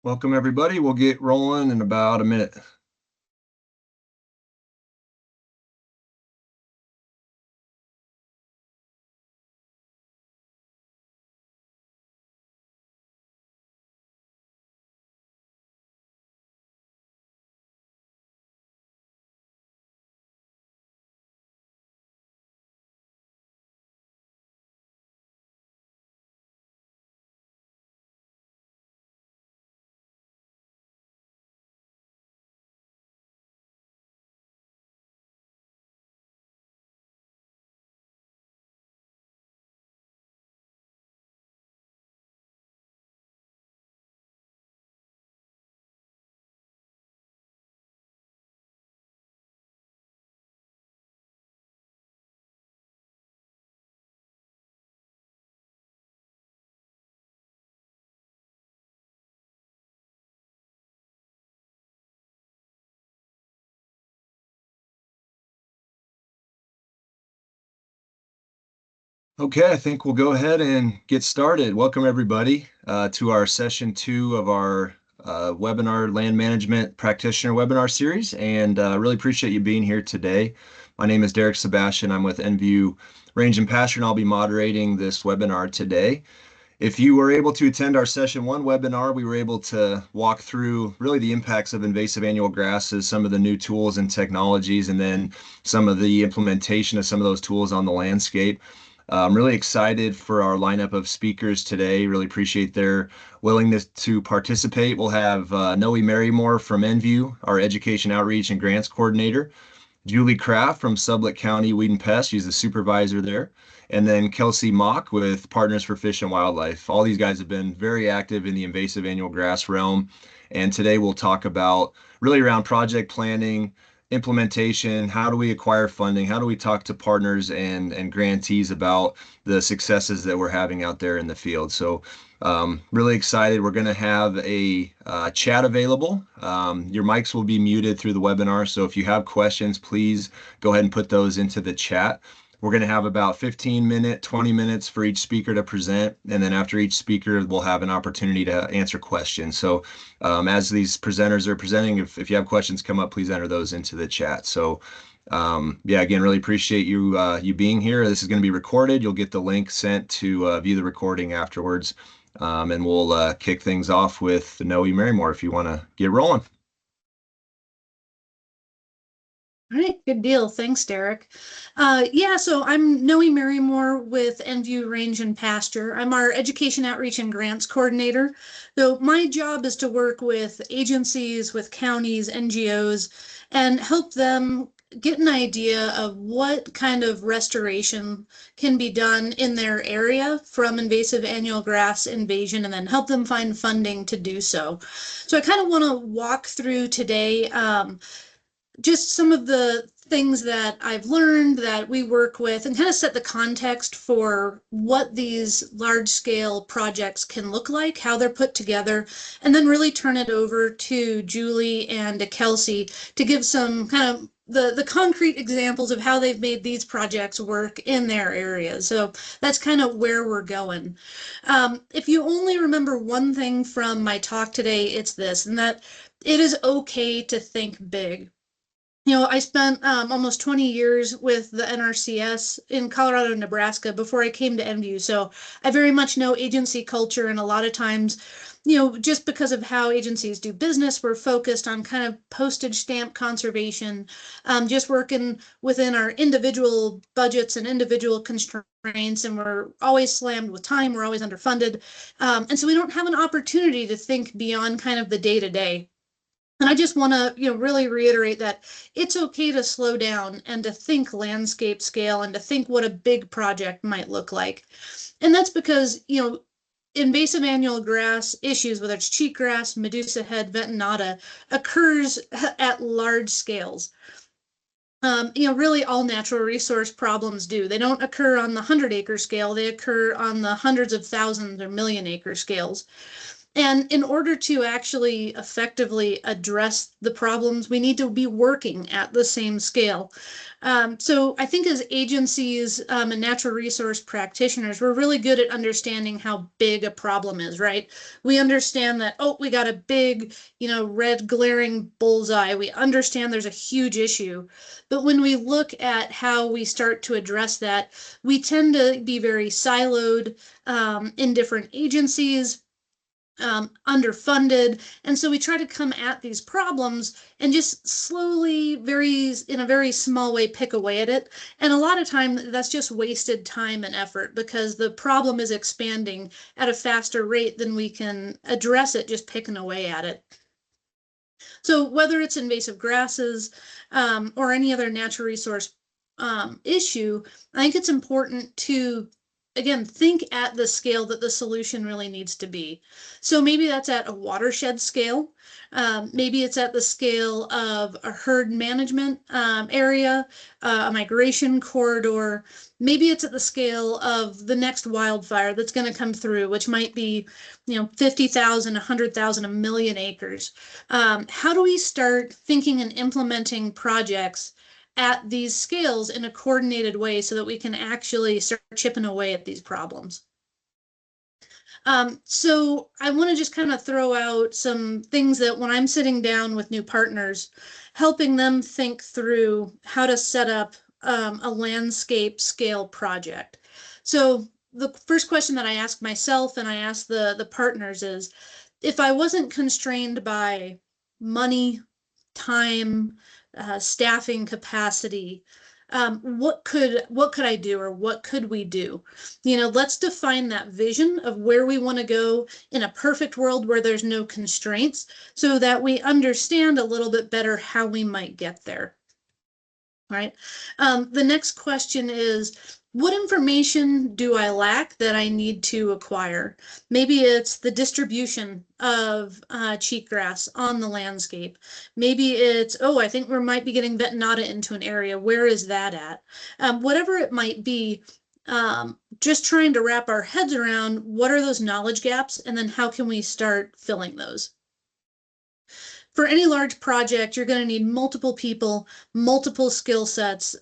Welcome, everybody. We'll get rolling in about a minute. Okay, I think we'll go ahead and get started. Welcome, everybody, to our session 2 of our webinar land management practitioner webinar series. And really appreciate you being here today. My name is Derek Sebastian. I'm with Enview Range and Pasture, and I'll be moderating this webinar today. If you were able to attend our session 1 webinar, we were able to walk through really the impacts of invasive annual grasses, some of the new tools and technologies, and then some of the implementation of some of those tools on the landscape. I'm really excited for our lineup of speakers today. Really appreciate their willingness to participate. We'll have Noe Marymore from Enview, our Education Outreach and Grants Coordinator. Julie Kraft from Sublette County Weed and Pest. She's the supervisor there. And then Kelsey Mock with Partners for Fish and Wildlife. All these guys have been very active in the invasive annual grass realm. And today we'll talk about really around project planning, implementation, how do we acquire funding, how do we talk to partners and grantees about the successes that we're having out there in the field. So really excited. We're going to have a chat available. Your mics will be muted through the webinar. So if you have questions, please go ahead and put those into the chat. We're going to have about 15 minutes, 20 minutes for each speaker to present. And then after each speaker, we'll have an opportunity to answer questions. So as these presenters are presenting, if you have questions come up, please enter those into the chat. So yeah, again, really appreciate you being here. This is going to be recorded. You'll get the link sent to view the recording afterwards. And we'll kick things off with Noe Marymore if you want to get rolling. All right, good deal. Thanks, Derek. Yeah, so I'm Noe Marymore with Enview Range and Pasture. I'm our Education Outreach and Grants Coordinator. So my job is to work with agencies, with counties, NGOs, and help them get an idea of what kind of restoration can be done in their area from invasive annual grass invasion, and then help them find funding to do so. So I kind of want to walk through today just some of the things that I've learned that we work with and kind of set the context for what these large scale projects can look like, how they're put together, and then really turn it over to Julie and to Kelsey to give some kind of the concrete examples of how they've made these projects work in their areas. So that's kind of where we're going. If you only remember one thing from my talk today, it's this, and that it is okay to think big. I spent almost 20 years with the NRCS in Colorado and Nebraska before I came to Enview. So I very much know agency culture, and a lot of times, just because of how agencies do business, we're focused on kind of postage stamp conservation, just working within our individual budgets and individual constraints, and we're always slammed with time, we're always underfunded. And so we don't have an opportunity to think beyond kind of the day to day. And I just want to, really reiterate that it's okay to slow down and to think landscape scale and to think what a big project might look like. And that's because, invasive annual grass issues, whether it's cheatgrass, medusa head, ventonata, occurs at large scales. Really all natural resource problems do. They don't occur on the 100-acre scale. They occur on the hundreds of thousands or million acre scales. And in order to actually effectively address the problems, we need to be working at the same scale. So I think as agencies and natural resource practitioners, we're really good at understanding how big a problem is, right? We understand that, oh, we got a big, red glaring bullseye. We understand there's a huge issue. But when we look at how we start to address that, we tend to be very siloed in different agencies, underfunded. And so we try to come at these problems and just slowly, in a very small way, pick away at it. And a lot of time that's just wasted time and effort because the problem is expanding at a faster rate than we can address it just picking away at it. So whether it's invasive grasses or any other natural resource issue, I think it's important to, again, think at the scale that the solution really needs to be. So maybe that's at a watershed scale. Maybe it's at the scale of a herd management area, a migration corridor. Maybe it's at the scale of the next wildfire that's going to come through, which might be, 50,000, 100,000, a million acres. How do we start thinking and implementing projects at these scales in a coordinated way so that we can actually start chipping away at these problems? So I want to just kind of throw out some things that when I'm sitting down with new partners, helping them think through how to set up a landscape scale project. So the first question that I ask myself and I ask the partners is, if I wasn't constrained by money, time, staffing capacity, what could I do, or what could we do? Let's define that vision of where we want to go in a perfect world where there's no constraints, so that we understand a little bit better how we might get there. Right. The next question is, what information do I lack that I need to acquire? Maybe it's the distribution of cheatgrass on the landscape. Maybe it's, oh, I think we might be getting betonata into an area. Where is that at? Whatever it might be, just trying to wrap our heads around what are those knowledge gaps, and then how can we start filling those? For any large project, you're going to need multiple people, multiple skill sets,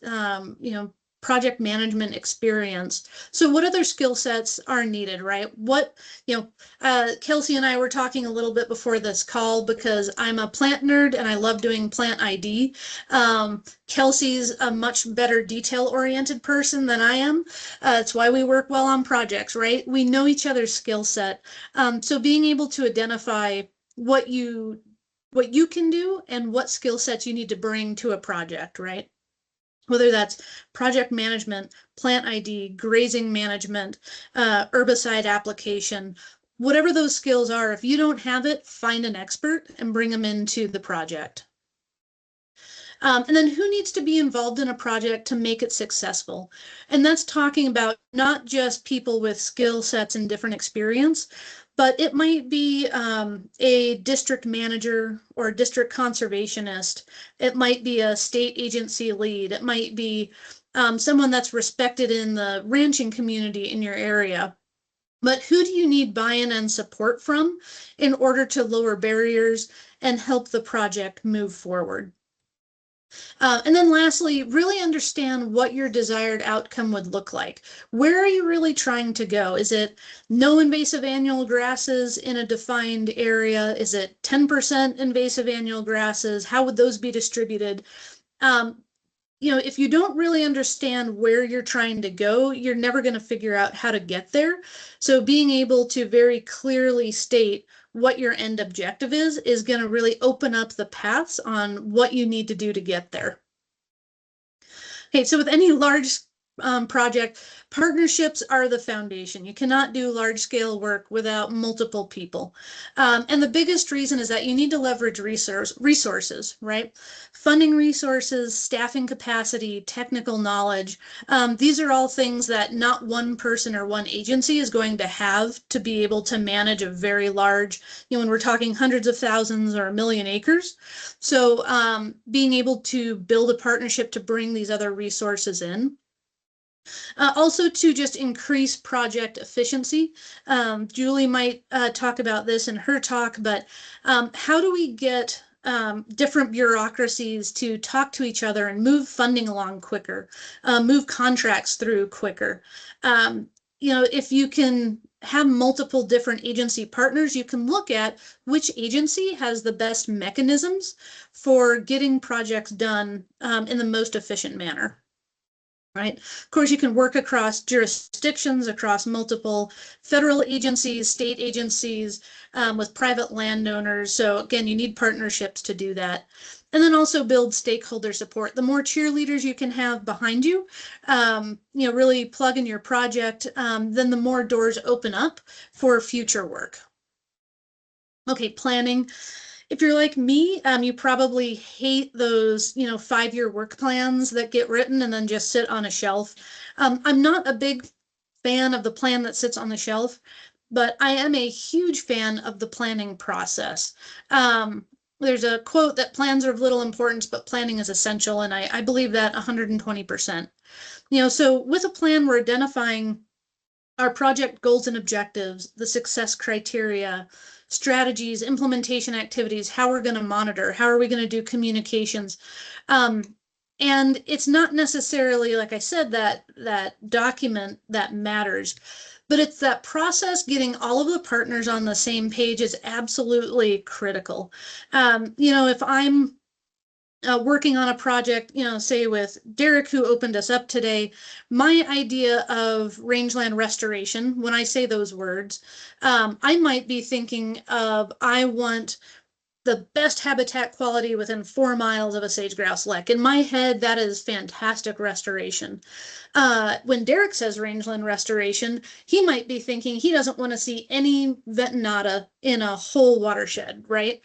project management experience. So what other skill sets are needed, right? Kelsey and I were talking a little bit before this call because I'm a plant nerd and I love doing plant ID. Kelsey's a much better detail-oriented person than I am. It's why we work well on projects, right? We know each other's skill set. So being able to identify what you can do and what skill sets you need to bring to a project, right? Whether that's project management, plant ID, grazing management, herbicide application, whatever those skills are, if you don't have it, find an expert and bring them into the project. And then who needs to be involved in a project to make it successful? And that's talking about not just people with skill sets and different experience, but it might be a district manager or a district conservationist. It might be a state agency lead. It might be someone that's respected in the ranching community in your area. But who do you need buy-in and support from in order to lower barriers and help the project move forward? And then lastly, really understand what your desired outcome would look like. Where are you really trying to go? Is it no invasive annual grasses in a defined area? Is it 10% invasive annual grasses? How would those be distributed? If you don't really understand where you're trying to go, you're never going to figure out how to get there. So being able to very clearly state what your end objective is going to really open up the paths on what you need to do to get there. Okay, so with any large project, partnerships are the foundation. You cannot do large scale work without multiple people. And the biggest reason is that you need to leverage resources, right? Funding resources, staffing capacity, technical knowledge. These are all things that not one person or one agency is going to have to be able to manage a very large, when we're talking hundreds of thousands or a million acres. So being able to build a partnership to bring these other resources in. Also to just increase project efficiency. Julie might talk about this in her talk, but how do we get different bureaucracies to talk to each other and move funding along quicker, move contracts through quicker? Um, if you can have multiple different agency partners, you can look at which agency has the best mechanisms for getting projects done in the most efficient manner. Right. Of course, you can work across jurisdictions, across multiple federal agencies, state agencies, with private landowners. So again, you need partnerships to do that. And then also build stakeholder support. The more cheerleaders you can have behind you, really plug in your project, then the more doors open up for future work. Okay, planning. If you're like me, you probably hate those, 5-year work plans that get written and then just sit on a shelf. I'm not a big fan of the plan that sits on the shelf, but I am a huge fan of the planning process. There's a quote that plans are of little importance, but planning is essential, and I believe that 120%. So with a plan, we're identifying our project goals and objectives, the success criteria, strategies, implementation activities, how we're going to monitor, how are we going to do communications. Um, and it's not necessarily, like I said, that document that matters, but it's that process. Getting all of the partners on the same page is absolutely critical. If I'm working on a project, say with Derek, who opened us up today, my idea of rangeland restoration, when I say those words, I might be thinking of, I want the best habitat quality within 4 miles of a sage-grouse lek. In my head, that is fantastic restoration. When Derek says rangeland restoration, he might be thinking he doesn't want to see any vetinata in a whole watershed, right?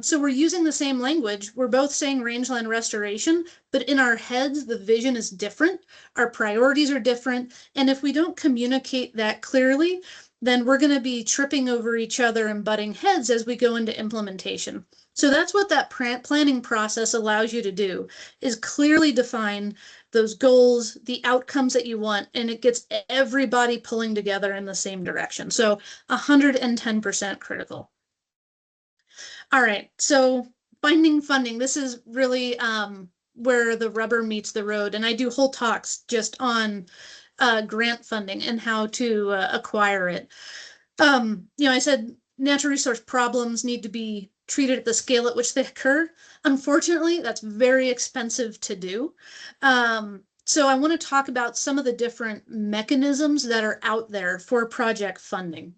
So we're using the same language. We're both saying rangeland restoration, but in our heads, the vision is different. Our priorities are different. And if we don't communicate that clearly, then we're going to be tripping over each other and butting heads as we go into implementation. So that's what that planning process allows you to do, is clearly define those goals, the outcomes that you want, and it gets everybody pulling together in the same direction. So 110% critical. All right, so finding funding. This is really where the rubber meets the road, and I do whole talks just on grant funding and how to acquire it. I said natural resource problems need to be treated at the scale at which they occur. Unfortunately, that's very expensive to do. So I want to talk about some of the different mechanisms that are out there for project funding.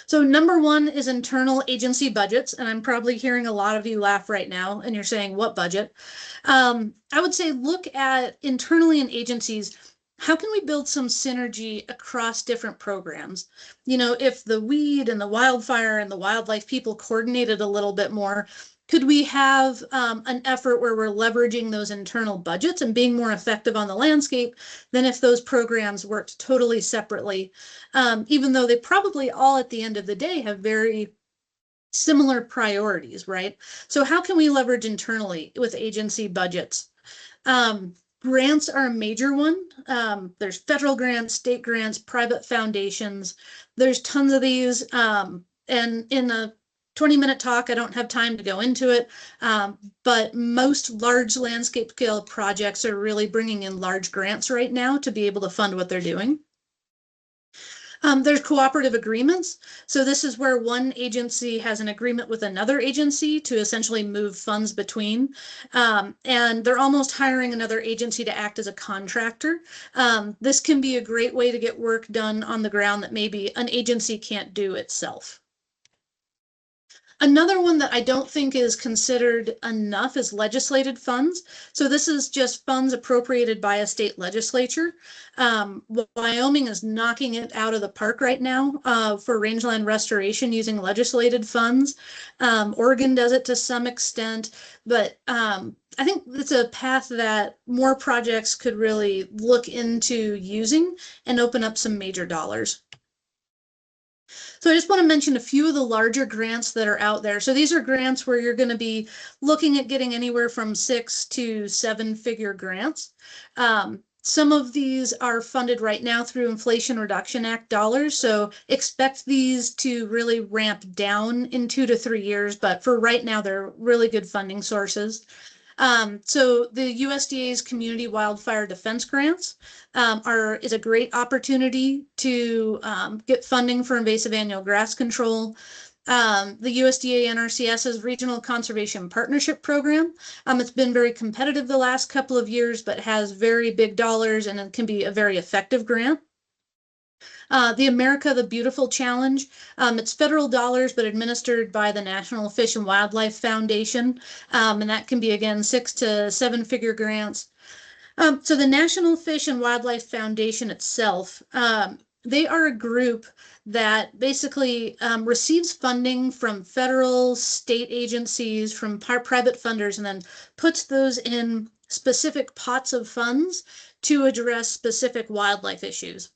So number one is internal agency budgets, and I'm probably hearing a lot of you laugh right now, and you're saying, what budget? I would say look at internally in agencies, how can we build some synergy across different programs? If the weed and the wildfire and the wildlife people coordinated a little bit more, could we have an effort where we're leveraging those internal budgets and being more effective on the landscape than if those programs worked totally separately, even though they probably all at the end of the day have very similar priorities, right? So how can we leverage internally with agency budgets? Grants are a major one. There's federal grants, state grants, private foundations. There's tons of these. And in a 20-minute talk, I don't have time to go into it, but most large landscape scale projects are really bringing in large grants right now to be able to fund what they're doing. There's cooperative agreements. So this is where one agency has an agreement with another agency to essentially move funds between. And they're almost hiring another agency to act as a contractor. This can be a great way to get work done on the ground that maybe an agency can't do itself. Another one that I don't think is considered enough is legislated funds. So this is just funds appropriated by a state legislature. Wyoming is knocking it out of the park right now for rangeland restoration using legislated funds. Oregon does it to some extent, but I think it's a path that more projects could really look into using and open up some major dollars. So I just want to mention a few of the larger grants that are out there. So these are grants where you're going to be looking at getting anywhere from 6 to 7-figure grants. Some of these are funded right now through Inflation Reduction Act dollars, so expect these to really ramp down in 2 to 3 years, but for right now, they're really good funding sources. So the USDA's Community Wildfire Defense Grants is a great opportunity to get funding for invasive annual grass control. The USDA NRCS's Regional Conservation Partnership Program. It's been very competitive the last couple of years, but has very big dollars and it can be a very effective grant. The America the Beautiful Challenge. It's federal dollars, but administered by the National Fish and Wildlife Foundation. And that can be, again, 6 to 7 figure grants. So the National Fish and Wildlife Foundation itself, they are a group that basically receives funding from federal, state agencies, from private funders, and then puts those in specific pots of funds to address specific wildlife issues.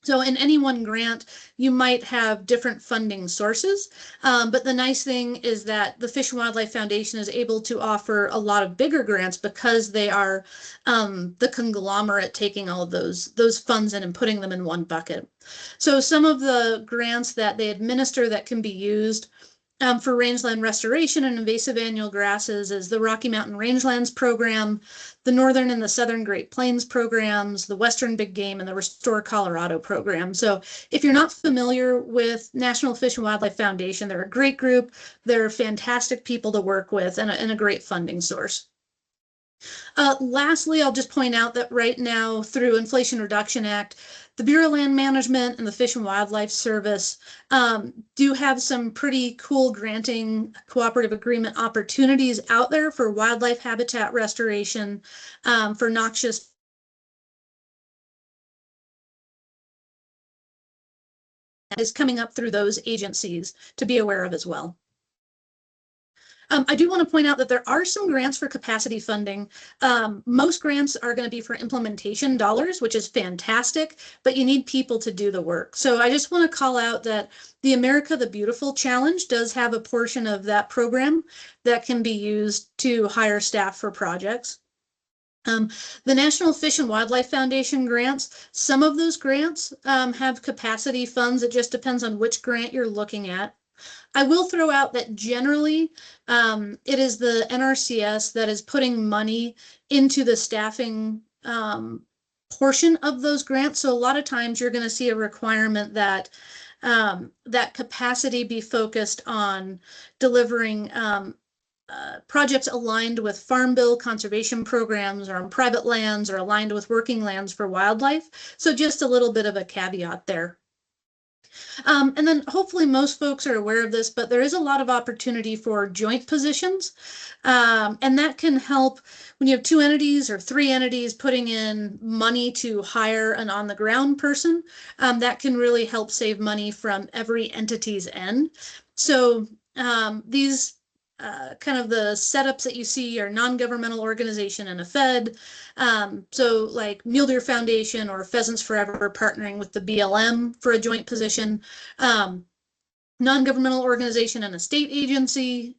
So in any one grant, you might have different funding sources, but the nice thing is that the Fish and Wildlife Foundation is able to offer a lot of bigger grants because they are the conglomerate taking all of those funds in and putting them in one bucket. So some of the grants that they administer that can be used for rangeland restoration and invasive annual grasses is the Rocky Mountain Rangelands Program, the Northern and the Southern Great Plains programs, the Western Big Game, and the Restore Colorado program. So if you're not familiar with National Fish and Wildlife Foundation, they're a great group. They're fantastic people to work with and a great funding source. Lastly, I'll just point out that right now, through Inflation Reduction Act, the Bureau of Land Management and the Fish and Wildlife Service do have some pretty cool granting cooperative agreement opportunities out there for wildlife habitat restoration, for noxious is coming up through those agencies to be aware of as well. I do want to point out that there are some grants for capacity funding. Most grants are going to be for implementation dollars, which is fantastic, but you need people to do the work. So I just want to call out that the America the Beautiful Challenge does have a portion of that program that can be used to hire staff for projects. The National Fish and Wildlife Foundation grants, some of those grants have capacity funds. It just depends on which grant you're looking at. I will throw out that generally it is the NRCS that is putting money into the staffing portion of those grants. So a lot of times you're going to see a requirement that that capacity be focused on delivering projects aligned with Farm Bill conservation programs or on private lands or aligned with working lands for wildlife. So just a little bit of a caveat there. And then hopefully most folks are aware of this, but there is a lot of opportunity for joint positions. And that can help when you have 2 entities or 3 entities putting in money to hire an on the ground person. That can really help save money from every entity's end. So these kind of the setups that you see are non-governmental organization and a Fed. So like Mule Deer Foundation or Pheasants Forever partnering with the BLM for a joint position, non-governmental organization and a state agency.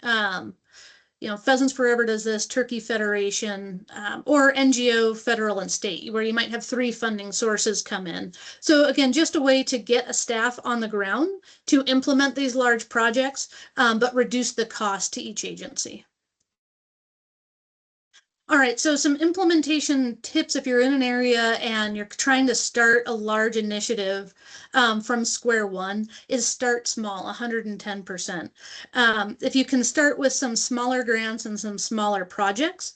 Pheasants Forever does this, Turkey Federation, or NGO, federal and state, where you might have 3 funding sources come in. So again, just a way to get a staff on the ground to implement these large projects, but reduce the cost to each agency. All right, so some implementation tips if you're in an area and you're trying to start a large initiative from square one is start small, 110%. If you can start with some smaller grants and some smaller projects,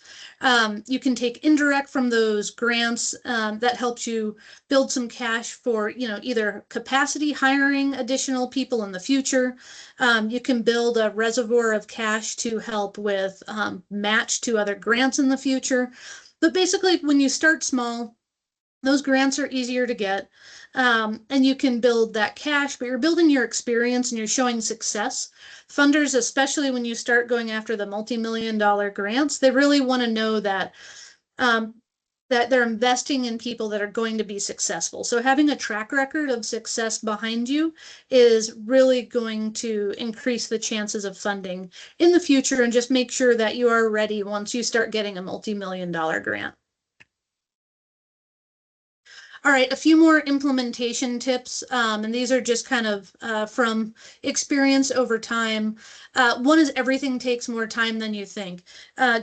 you can take indirect from those grants that helps you build some cash for, either capacity hiring additional people in the future. You can build a reservoir of cash to help with match to other grants in the future. But basically, when you start small, those grants are easier to get. And you can build that cash, but you're building your experience and you're showing success. Funders, especially when you start going after the multi-million-dollar grants, they really want to know that that they're investing in people that are going to be successful. So having a track record of success behind you is really going to increase the chances of funding in the future and just make sure that you are ready once you start getting a multi-million-dollar grant. All right, a few more implementation tips, and these are just kind of from experience over time. One is everything takes more time than you think.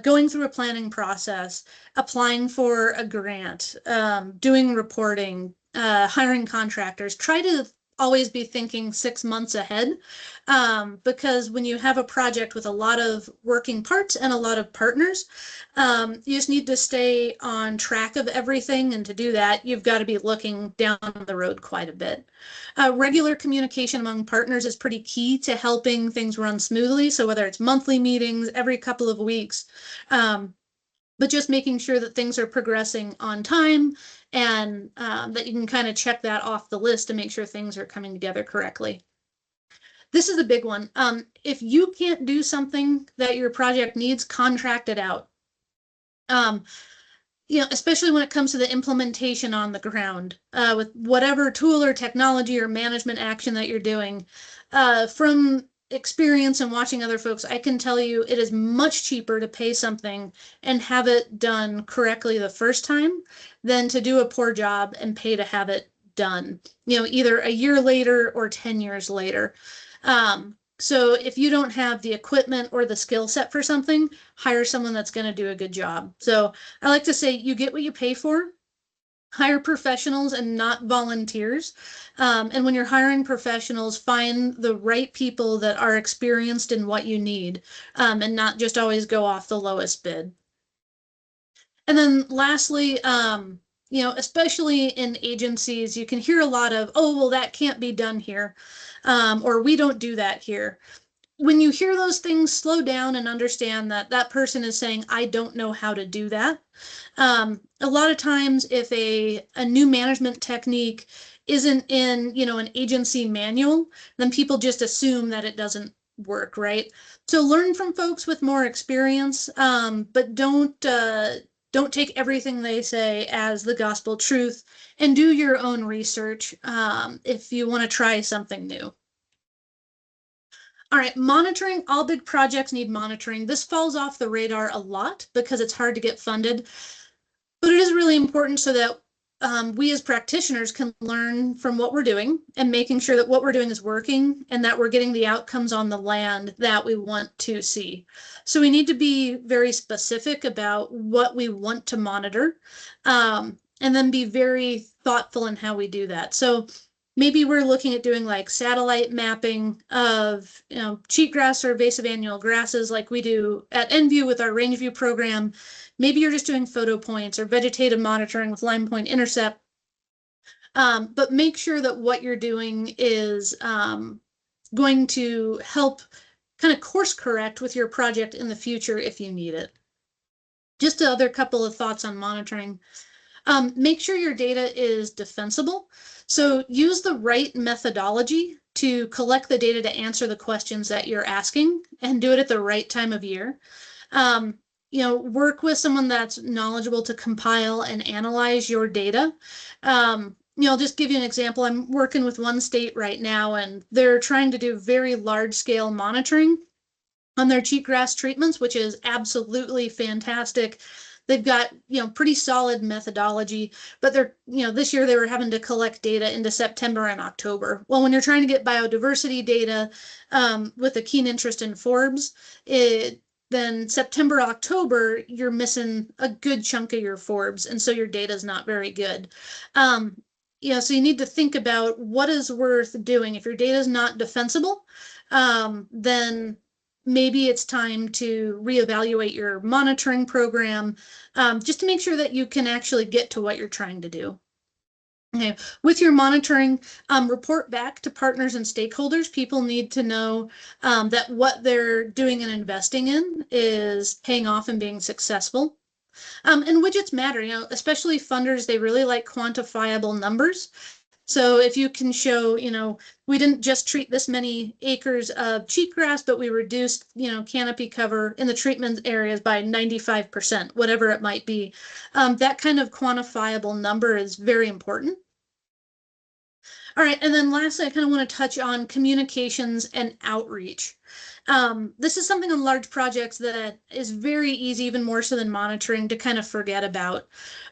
Going through a planning process, applying for a grant, doing reporting, hiring contractors. Try to always be thinking 6 months ahead, because when you have a project with a lot of working parts and a lot of partners, you just need to stay on track of everything. And to do that, you've got to be looking down the road quite a bit. Regular communication among partners is pretty key to helping things run smoothly. So whether it's monthly meetings, every couple of weeks, but just making sure that things are progressing on time and that you can kind of check that off the list to make sure things are coming together correctly. This is a big one. If you can't do something that your project needs, contract it out. Um, especially when it comes to the implementation on the ground, with whatever tool or technology or management action that you're doing. From experience and watching other folks, I can tell you it is much cheaper to pay something and have it done correctly the first time than to do a poor job and pay to have it done, either a year later or 10 years later. So if you don't have the equipment or the skill set for something, hire someone that's going to do a good job. So I like to say you get what you pay for. Hire professionals and not volunteers. And when you're hiring professionals, find the right people that are experienced in what you need, and not just always go off the lowest bid. And then lastly, especially in agencies, you can hear a lot of, oh, well, that can't be done here, or we don't do that here. When you hear those things, slow down and understand that that person is saying, I don't know how to do that. A lot of times, if a new management technique isn't in, an agency manual, then people just assume that it doesn't work, right? So learn from folks with more experience, but don't take everything they say as the gospel truth, and do your own research if you want to try something new. All right, monitoring. All big projects need monitoring. This falls off the radar a lot because it's hard to get funded, but it is really important so that we as practitioners can learn from what we're doing and making sure that what we're doing is working and that we're getting the outcomes on the land that we want to see. So we need to be very specific about what we want to monitor, and then be very thoughtful in how we do that. So maybe we're looking at doing like satellite mapping of cheatgrass or invasive annual grasses like we do at NView with our range view program. Maybe you're just doing photo points or vegetative monitoring with line point intercept. But make sure that what you're doing is going to help kind of course correct with your project in the future if you need it. Just another couple of thoughts on monitoring. Make sure your data is defensible. So use the right methodology to collect the data to answer the questions that you're asking, and do it at the right time of year. Work with someone that's knowledgeable to compile and analyze your data. I'll just give you an example. I'm working with one state right now, and they're trying to do very large scale monitoring on their cheatgrass treatments, which is absolutely fantastic. They've got, pretty solid methodology, but this year they were having to collect data into September and October. Well, when you're trying to get biodiversity data, with a keen interest in forbs, then September, October, you're missing a good chunk of your forbs. And so your data is not very good. So you need to think about what is worth doing. If your data is not defensible, then maybe it's time to reevaluate your monitoring program, just to make sure that you can actually get to what you're trying to do. Okay, with your monitoring, report back to partners and stakeholders. People need to know that what they're doing and investing in is paying off and being successful. And widgets matter, especially funders, they really like quantifiable numbers. So if you can show, we didn't just treat this many acres of cheatgrass, but we reduced, canopy cover in the treatment areas by 95%, whatever it might be. That kind of quantifiable number is very important. All right, and then lastly, I kind of want to touch on communications and outreach. This is something on large projects that is very easy, even more so than monitoring, to kind of forget about.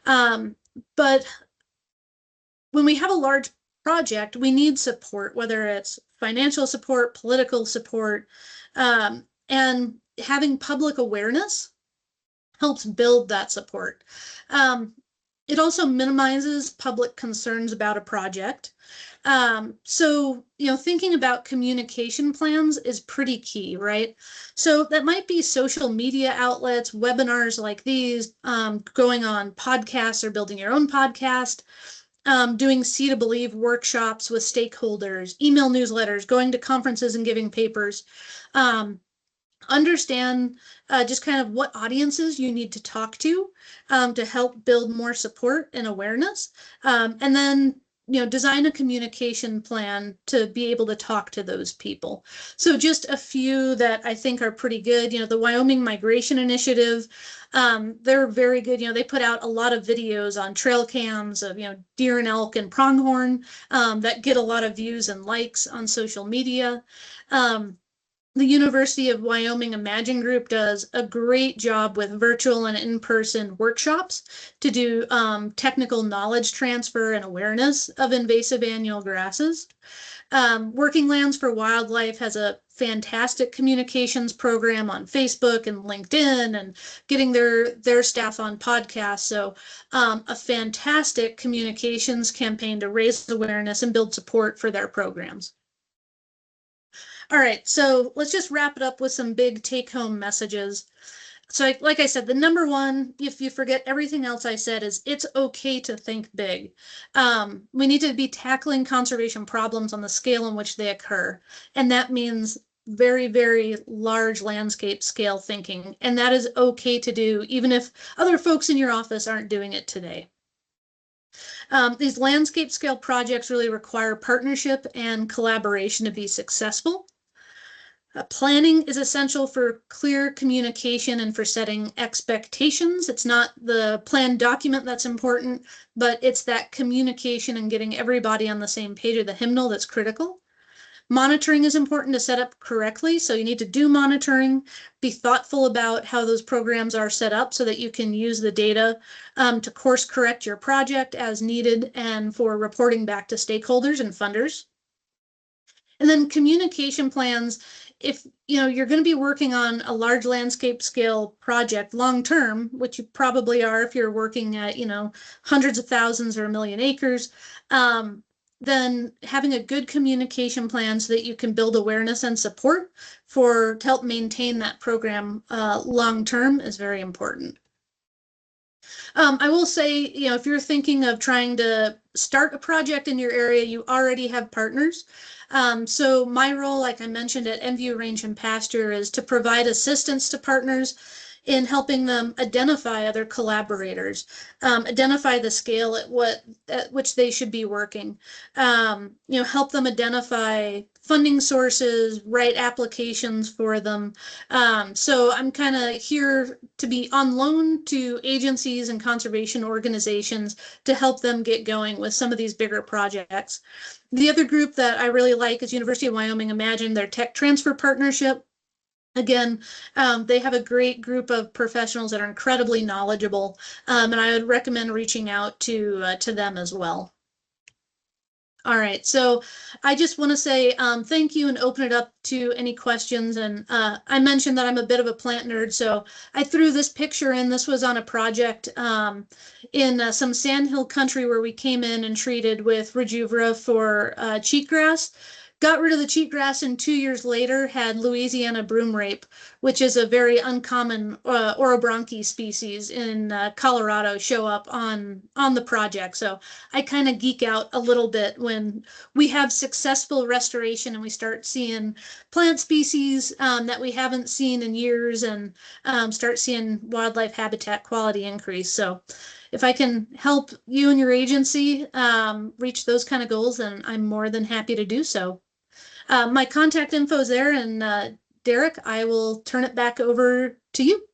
But when we have a large project, we need support, whether it's financial support, political support, and having public awareness helps build that support. Um, it also minimizes public concerns about a project. So, thinking about communication plans is pretty key, right? So that might be social media outlets, webinars like these, going on podcasts or building your own podcast, doing See to Believe workshops with stakeholders, email newsletters, going to conferences and giving papers. Um, Understand just kind of what audiences you need to talk to help build more support and awareness. And then design a communication plan to be able to talk to those people. So just a few that I think are pretty good. The Wyoming Migration Initiative, they're very good. They put out a lot of videos on trail cams of deer and elk and pronghorn that get a lot of views and likes on social media. The University of Wyoming Imagine Group does a great job with virtual and in-person workshops to do technical knowledge transfer and awareness of invasive annual grasses. Working Lands for Wildlife has a fantastic communications program on Facebook and LinkedIn, and getting their staff on podcasts. So a fantastic communications campaign to raise awareness and build support for their programs. All right, so let's just wrap it up with some big take-home messages. So like I said, the number one, if you forget everything else I said, is it's okay to think big. We need to be tackling conservation problems on the scale in which they occur. And that means very, very large landscape scale thinking. And that is okay to do, even if other folks in your office aren't doing it today. These landscape scale projects really require partnership and collaboration to be successful. Planning is essential for clear communication and for setting expectations. It's not the plan document that's important, but it's that communication and getting everybody on the same page of the hymnal that's critical. Monitoring is important to set up correctly. So you need to do monitoring, be thoughtful about how those programs are set up so that you can use the data to course correct your project as needed and for reporting back to stakeholders and funders. And then communication plans, if you're going to be working on a large landscape scale project long term, which you probably are if you're working at hundreds of thousands or a million acres, then having a good communication plan so that you can build awareness and support to help maintain that program long term is very important. I will say, if you're thinking of trying to start a project in your area, you already have partners. So my role, like I mentioned at Enview Range and Pasture, is to provide assistance to partners in helping them identify other collaborators, identify the scale at which they should be working, help them identify funding sources, write applications for them. So I'm kind of here to be on loan to agencies and conservation organizations to help them get going with some of these bigger projects. The other group that I really like is University of Wyoming Imagine, their tech transfer partnership. Again, they have a great group of professionals that are incredibly knowledgeable, and I would recommend reaching out to them as well. All right, so I just want to say thank you and open it up to any questions. And I mentioned that I'm a bit of a plant nerd, so I threw this picture in. This was on a project in some sandhill country where we came in and treated with Rejuvera for cheatgrass. Got rid of the cheatgrass, and 2 years later had Louisiana broom rape, which is a very uncommon orobronchi species in Colorado, show up on the project. So I kind of geek out a little bit when we have successful restoration and we start seeing plant species that we haven't seen in years, and start seeing wildlife habitat quality increase. So if I can help you and your agency reach those kind of goals, then I'm more than happy to do so. My contact info is there, and Derek, I will turn it back over to you.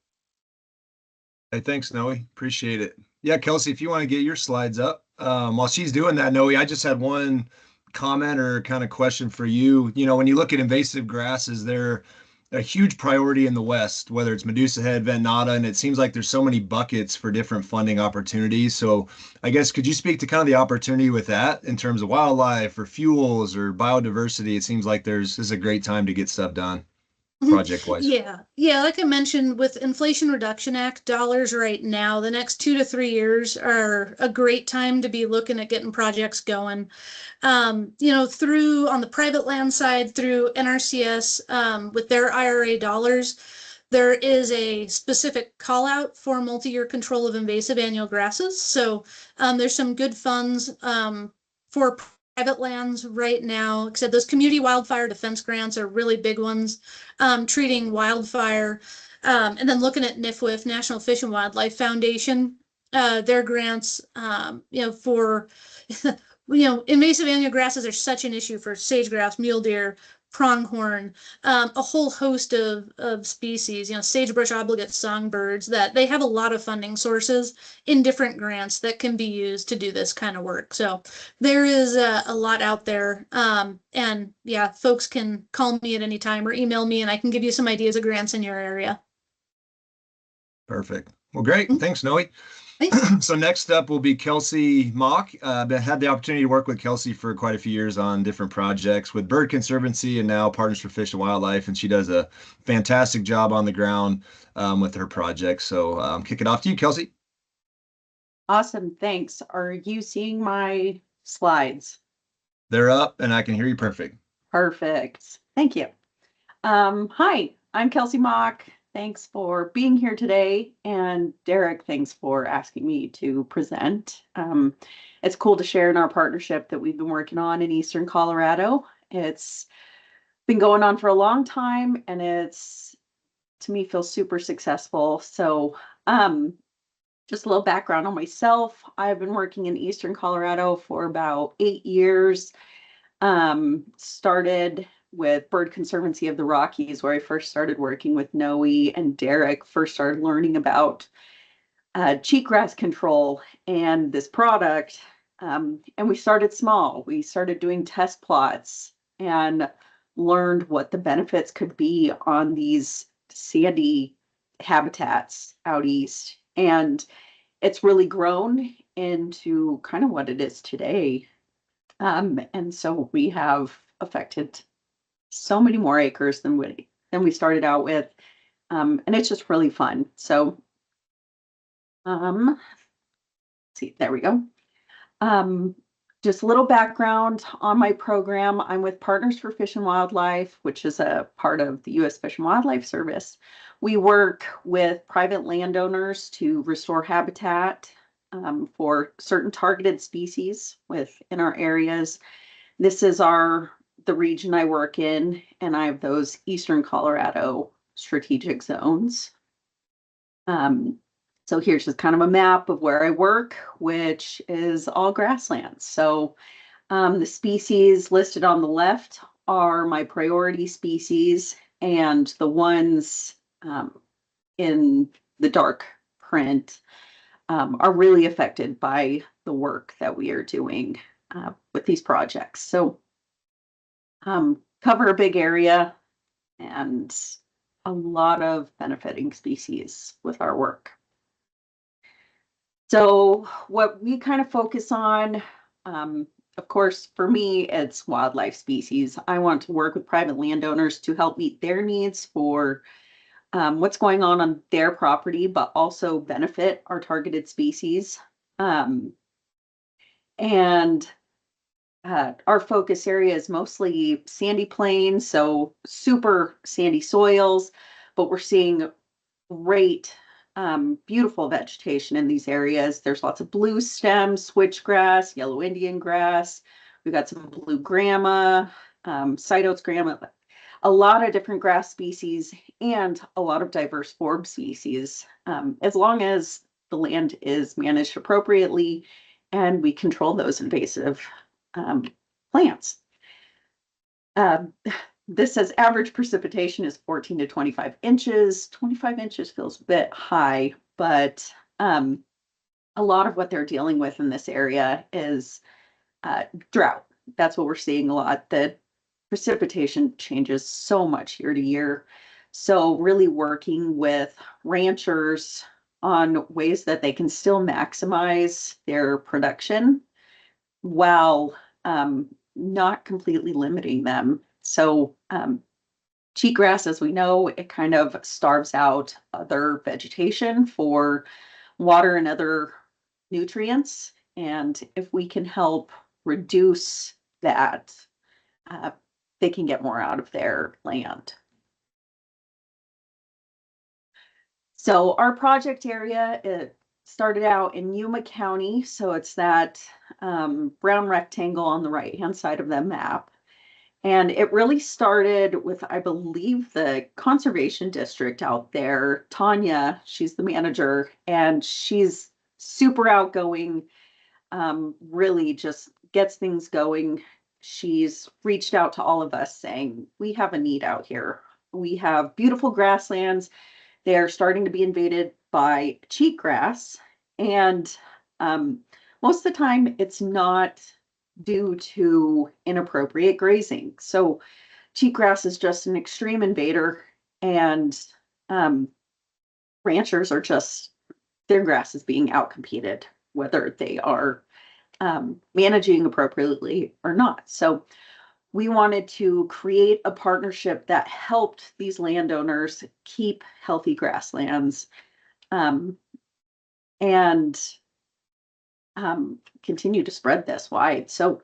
Hey, thanks, Noe. Appreciate it. Yeah, Kelsey, if you want to get your slides up, while she's doing that, Noe, I just had one comment or kind of question for you. When you look at invasive grasses, they're a huge priority in the West, whether it's Medusa Head, Venata, and it seems like there's so many buckets for different funding opportunities. So I guess could you speak to kind of the opportunity with that in terms of wildlife or fuels or biodiversity? It seems like this is a great time to get stuff done project wise. Yeah, yeah. Like I mentioned, with Inflation Reduction Act dollars right now, the next 2 to 3 years are a great time to be looking at getting projects going. Through on the private land side, through NRCS, with their IRA dollars, there is a specific call out for multi-year control of invasive annual grasses. So there's some good funds for private lands right now. Like I said, those community wildfire defense grants are really big ones, treating wildfire. And then looking at NIFWF, National Fish and Wildlife Foundation, their grants, for invasive annual grasses are such an issue for sage-grouse, mule deer, pronghorn, a whole host of species, sagebrush obligate songbirds, that they have a lot of funding sources in different grants that can be used to do this kind of work. So there is a lot out there. And yeah, folks can call me at any time or email me and I can give you some ideas of grants in your area. Perfect. Well, great. Mm, Thanks, Noe. thanks. So next up will be Kelsey Mock. Had the opportunity to work with Kelsey for quite a few years on different projects with Bird Conservancy and now Partners for Fish and Wildlife, and she does a fantastic job on the ground with her projects. So kick it off to you, Kelsey. Awesome, thanks. Are you seeing my slides? They're up, and I can hear you perfect. Perfect. Thank you. Hi, I'm Kelsey Mock. Thanks for being here today. And Derek, thanks for asking me to present. It's cool to share in our partnership that we've been working on in Eastern Colorado. It's been going on for a long time, and it's, to me, feels super successful. So just a little background on myself. I've been working in Eastern Colorado for about 8 years. Started with Bird Conservancy of the Rockies, where I first started working with Noe and Derek, first started learning about cheatgrass control and this product. And we started small. We started doing test plots and learned what the benefits could be on these sandy habitats out east. And it's really grown into kind of what it is today. And so we have affected so many more acres than we started out with. And it's just really fun. So see, there we go. Just a little background on my program. I'm with Partners for Fish and Wildlife, which is a part of the U.S. Fish and Wildlife Service. We work with private landowners to restore habitat for certain targeted species within our areas. This is the region I work in, and I have those Eastern Colorado strategic zones. So here's just kind of a map of where I work, which is all grasslands. So the species listed on the left are my priority species, and the ones in the dark print are really affected by the work that we are doing with these projects. So cover a big area and a lot of benefiting species with our work. So what we kind of focus on, of course, for me, it's wildlife species. I want to work with private landowners to help meet their needs for what's going on their property, but also benefit our targeted species. And our focus area is mostly sandy plains, so super sandy soils, but we're seeing great beautiful vegetation in these areas. There's lots of blue stem, switchgrass, yellow Indian grass. We've got some blue grama, side oats grama, a lot of different grass species and a lot of diverse forb species, as long as the land is managed appropriately and we control those invasive plants. This says average precipitation is 14 to 25 inches. 25 inches feels a bit high, but a lot of what they're dealing with in this area is drought. That's what we're seeing a lot. The precipitation changes so much year to year. So really working with ranchers on ways that they can still maximize their production while not completely limiting them. So cheatgrass, as we know, it kind of starves out other vegetation for water and other nutrients. And if we can help reduce that, uh, they can get more out of their land. So our project area, it started out in Yuma County. So it's that brown rectangle on the right-hand side of the map. And it really started with, I believe, the conservation district out there. Tanya, she's the manager, and she's super outgoing, really just gets things going. She's reached out to all of us saying, we have a need out here. We have beautiful grasslands. They're starting to be invaded by cheatgrass. And most of the time, it's not due to inappropriate grazing. So cheatgrass is just an extreme invader, and ranchers are just, their grass is being outcompeted, whether they are managing appropriately or not. So we wanted to create a partnership that helped these landowners keep healthy grasslands and continue to spread this wide. So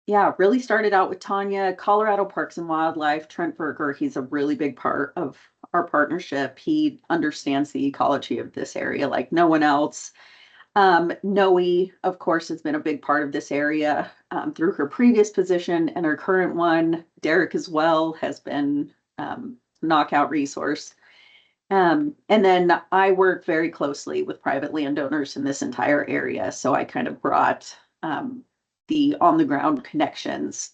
yeah, really started out with Tanya, Colorado Parks and Wildlife, Trent Berger. He's a really big part of our partnership. He understands the ecology of this area like no one else. Noe, of course, has been a big part of this area through her previous position and her current one. Derek as well has been knockout resource. And then I work very closely with private landowners in this entire area. So I kind of brought the on-the-ground connections.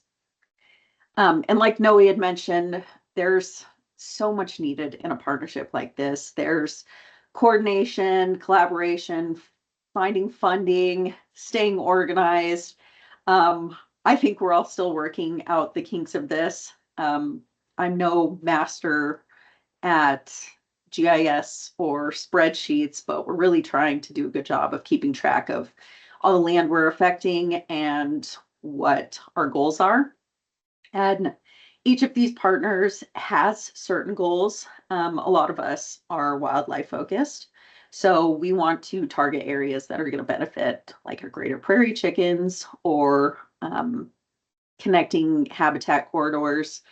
And like Noe had mentioned, there's so much needed in a partnership like this. There's coordination, collaboration, finding funding, staying organized. I think we're all still working out the kinks of this. I'm no master at GIS or spreadsheets, but we're really trying to do a good job of keeping track of all the land we're affecting and what our goals are. And each of these partners has certain goals. A lot of us are wildlife focused. So we want to target areas that are going to benefit like our greater prairie chickens or connecting habitat corridors.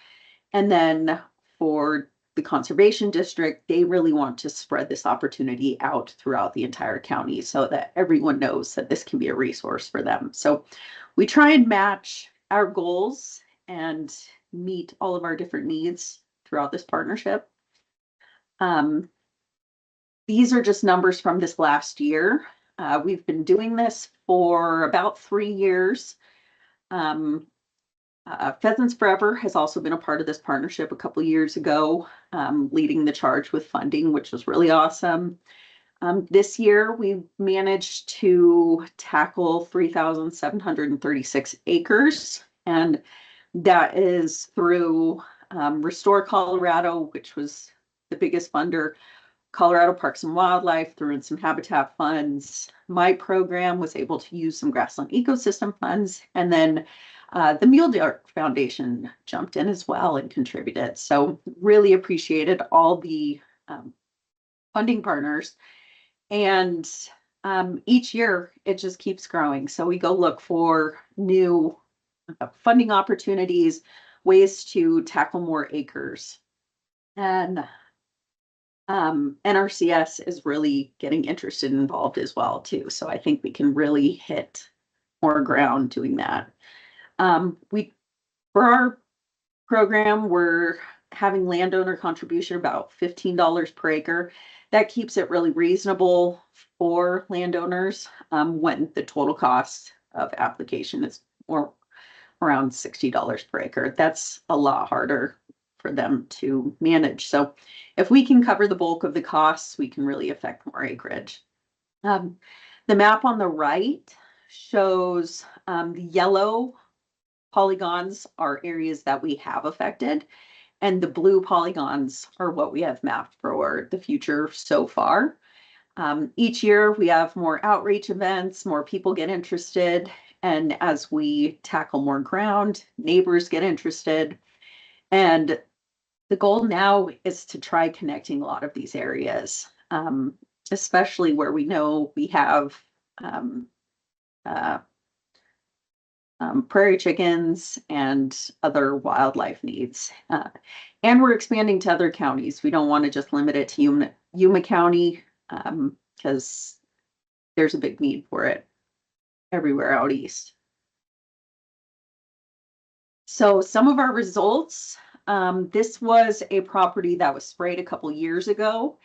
And then for the conservation district, they really want to spread this opportunity out throughout the entire county so that everyone knows that this can be a resource for them. So we try and match our goals and meet all of our different needs throughout this partnership. These are just numbers from this last year. We've been doing this for about 3 years. Pheasants Forever has also been a part of this partnership a couple of years ago, leading the charge with funding, which was really awesome. This year, we managed to tackle 3,736 acres, and that is through Restore Colorado, which was the biggest funder, Colorado Parks and Wildlife threw in some habitat funds. My program was able to use some grassland ecosystem funds, and then the Mule Deer Foundation jumped in as well and contributed. So really appreciated all the funding partners. And each year it just keeps growing. So we go look for new funding opportunities, ways to tackle more acres. And NRCS is really getting interested and involved as well too. So I think we can really hit more ground doing that. For our program, we're having landowner contribution about $15 per acre. That keeps it really reasonable for landowners when the total cost of application is more around $60 per acre. That's a lot harder for them to manage. So if we can cover the bulk of the costs, we can really affect more acreage. The map on the right shows the yellow polygons are areas that we have affected. And the blue polygons are what we have mapped for the future so far. Each year we have more outreach events, more people get interested. And as we tackle more ground, neighbors get interested. And the goal now is to try connecting a lot of these areas, especially where we know we have uh, prairie chickens and other wildlife needs. And we're expanding to other counties. We don't want to just limit it to Yuma County because there's a big need for it everywhere out east. So some of our results, this was a property that was sprayed a couple years ago.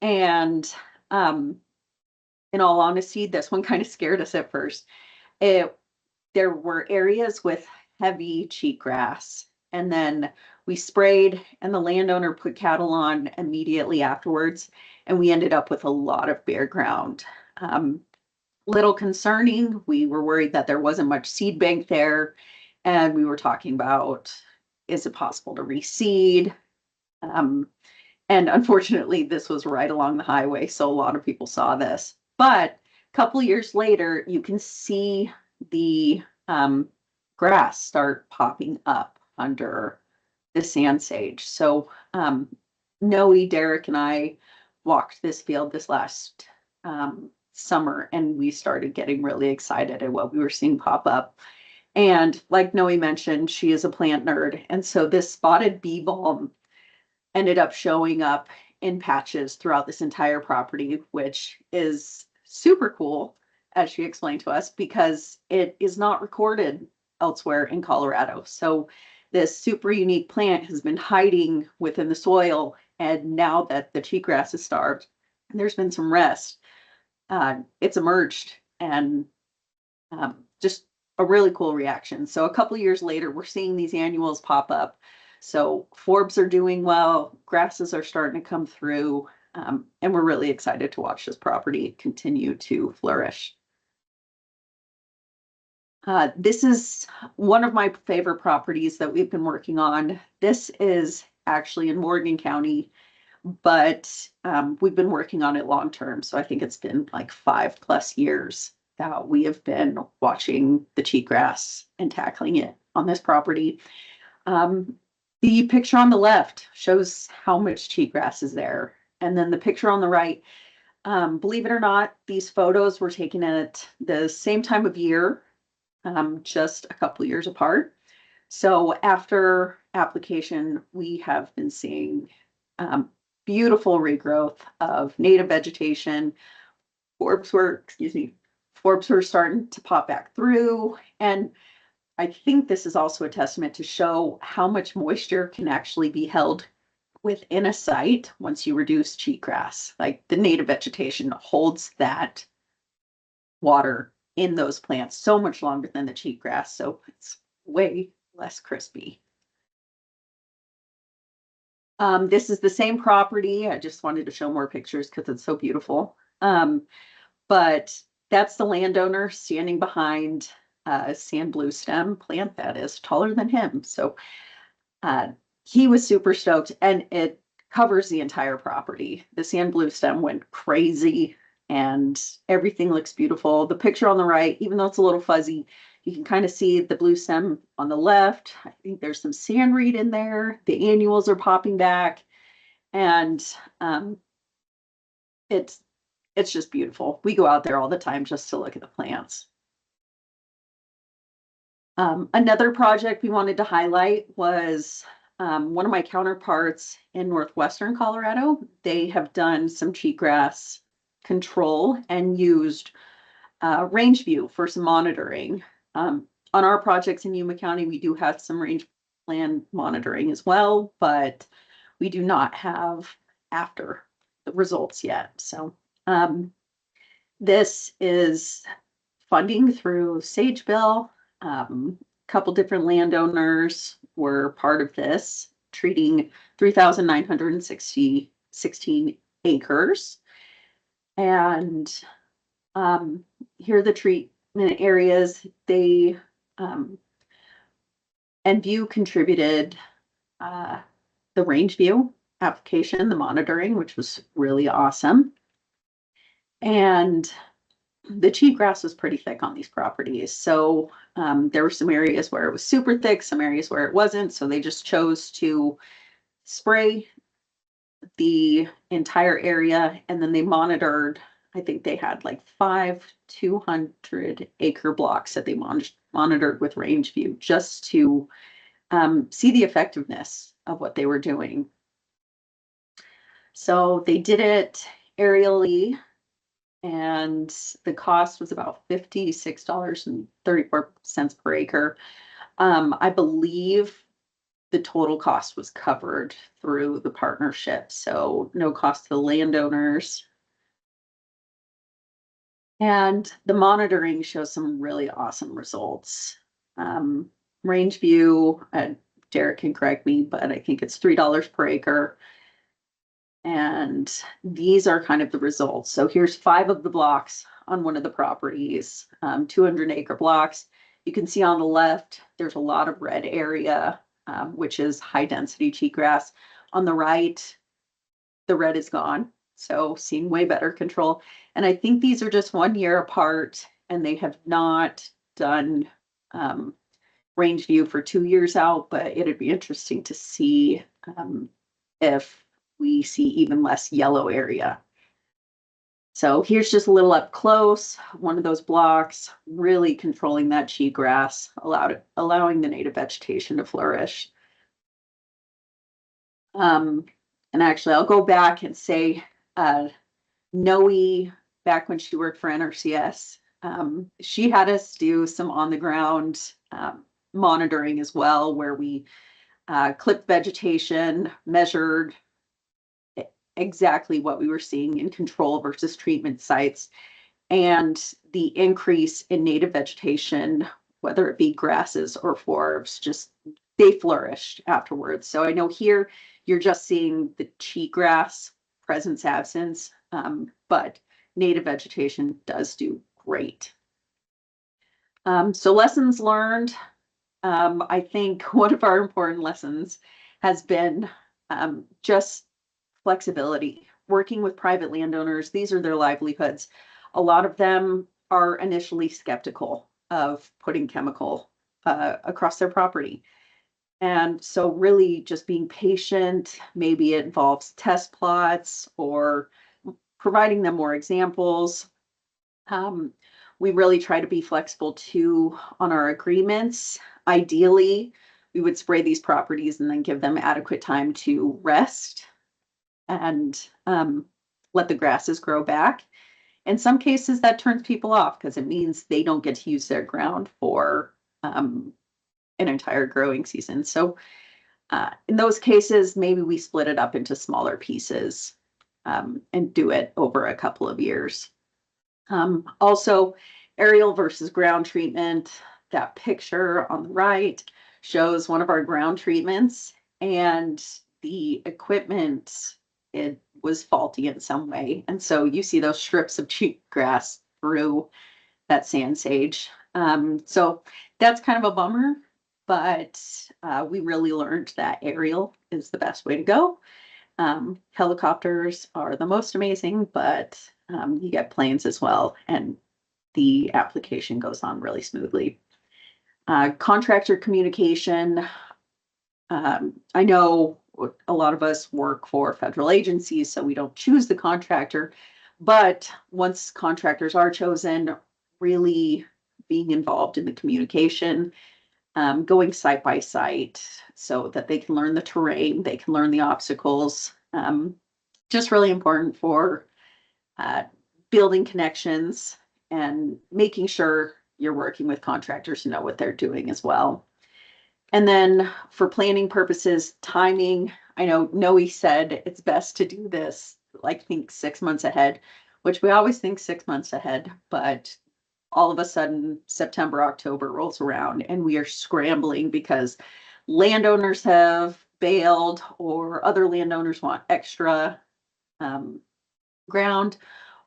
And in all honesty, this one kind of scared us at first. There were areas with heavy cheatgrass, and then we sprayed and the landowner put cattle on immediately afterwards, and we ended up with a lot of bare ground. Little concerning. We were worried that there wasn't much seed bank there, and we were talking about, is it possible to reseed? And unfortunately, this was right along the highway, so a lot of people saw this. But a couple years later, you can see the grass start popping up under the sand sage. So Noe, Derek, and I walked this field this last summer, and we started getting really excited at what we were seeing pop up. And like Noe mentioned, she is a plant nerd. And so this spotted bee balm ended up showing up in patches throughout this entire property, which is super cool, as she explained to us, because it is not recorded elsewhere in Colorado. So this super unique plant has been hiding within the soil. And now that the cheatgrass is starved, and there's been some rest, it's emerged, and just a really cool reaction. So a couple of years later, we're seeing these annuals pop up. So forbs are doing well, grasses are starting to come through, and we're really excited to watch this property continue to flourish. This is one of my favorite properties that we've been working on. This is actually in Morgan County, but we've been working on it long term. So I think it's been like 5+ years that we have been watching the cheatgrass and tackling it on this property. The picture on the left shows how much cheatgrass is there. And then the picture on the right, believe it or not, these photos were taken at the same time of year, just a couple years apart. So after application, we have been seeing beautiful regrowth of native vegetation. Forbs were starting to pop back through. And I think this is also a testament to show how much moisture can actually be held within a site once you reduce cheatgrass. Like the native vegetation holds that water in those plants so much longer than the cheatgrass. So it's way less crispy. This is the same property. I just wanted to show more pictures because it's so beautiful. But that's the landowner standing behind a sand blue stem plant that is taller than him. So he was super stoked, and it covers the entire property. The sand blue stem went crazy and everything looks beautiful. The picture on the right, even though it's a little fuzzy, you can kind of see the blue stem on the left. I think there's some sandreed in there. The annuals are popping back, and it's just beautiful. We go out there all the time just to look at the plants. Another project we wanted to highlight was one of my counterparts in northwestern Colorado. They have done some cheatgrass control and used range view for some monitoring. On our projects in Yuma County, we do have some range plan monitoring as well, but we do not have after the results yet. So this is funding through Sage Bill. Couple different landowners were part of this, treating 3,916 acres. And here are the treatment areas. They and View contributed the range view application, the monitoring, which was really awesome. And the cheatgrass was pretty thick on these properties. So there were some areas where it was super thick, some areas where it wasn't. So they just chose to spray the entire area, and then they monitored. I think they had like 200-acre blocks that they monitored with range view just to see the effectiveness of what they were doing. So they did it aerially, and the cost was about $56.34 per acre. I believe the total cost was covered through the partnership, so no cost to the landowners. And the monitoring shows some really awesome results. Range view, Derek can correct me, but I think it's $3 per acre. And these are kind of the results. So here's 5 of the blocks on one of the properties, 200-acre blocks. You can see on the left, there's a lot of red area, which is high density cheatgrass. On the right, the red is gone. So seeing way better control. And I think these are just 1 year apart, and they have not done range view for 2 years out, but it'd be interesting to see if we see even less yellow area. So here's just a little up close, one of those blocks, really controlling that cheatgrass, allowing the native vegetation to flourish. And actually, I'll go back and say, Noe, back when she worked for NRCS, she had us do some on the ground monitoring as well, where we clipped vegetation, measured exactly what we were seeing in control versus treatment sites, and the increase in native vegetation, whether it be grasses or forbs, just they flourished afterwards. So I know here you're just seeing the cheatgrass presence absence, but native vegetation does do great. So lessons learned. I think one of our important lessons has been just flexibility. Working with private landowners, these are their livelihoods. A lot of them are initially skeptical of putting chemical across their property. And so really just being patient, maybe it involves test plots or providing them more examples. We really try to be flexible too on our agreements. Ideally, we would spray these properties and then give them adequate time to rest and let the grasses grow back. In some cases, that turns people off because it means they don't get to use their ground for an entire growing season. So in those cases, maybe we split it up into smaller pieces and do it over a couple of years. Also, aerial versus ground treatment. That picture on the right shows one of our ground treatments, and the equipment, it was faulty in some way. And so you see those strips of cheatgrass through that sand sage. So that's kind of a bummer, but we really learned that aerial is the best way to go. Helicopters are the most amazing, but you get planes as well, and the application goes on really smoothly. Contractor communication. I know a lot of us work for federal agencies, so we don't choose the contractor, but once contractors are chosen, really being involved in the communication, going site by site so that they can learn the terrain, they can learn the obstacles. Just really important for building connections and making sure you're working with contractors who know what they're doing as well. And then for planning purposes, timing, I know Noe said it's best to do this, like, think 6 months ahead, which we always think 6 months ahead, but all of a sudden September, October rolls around and we are scrambling because landowners have bailed or other landowners want extra ground,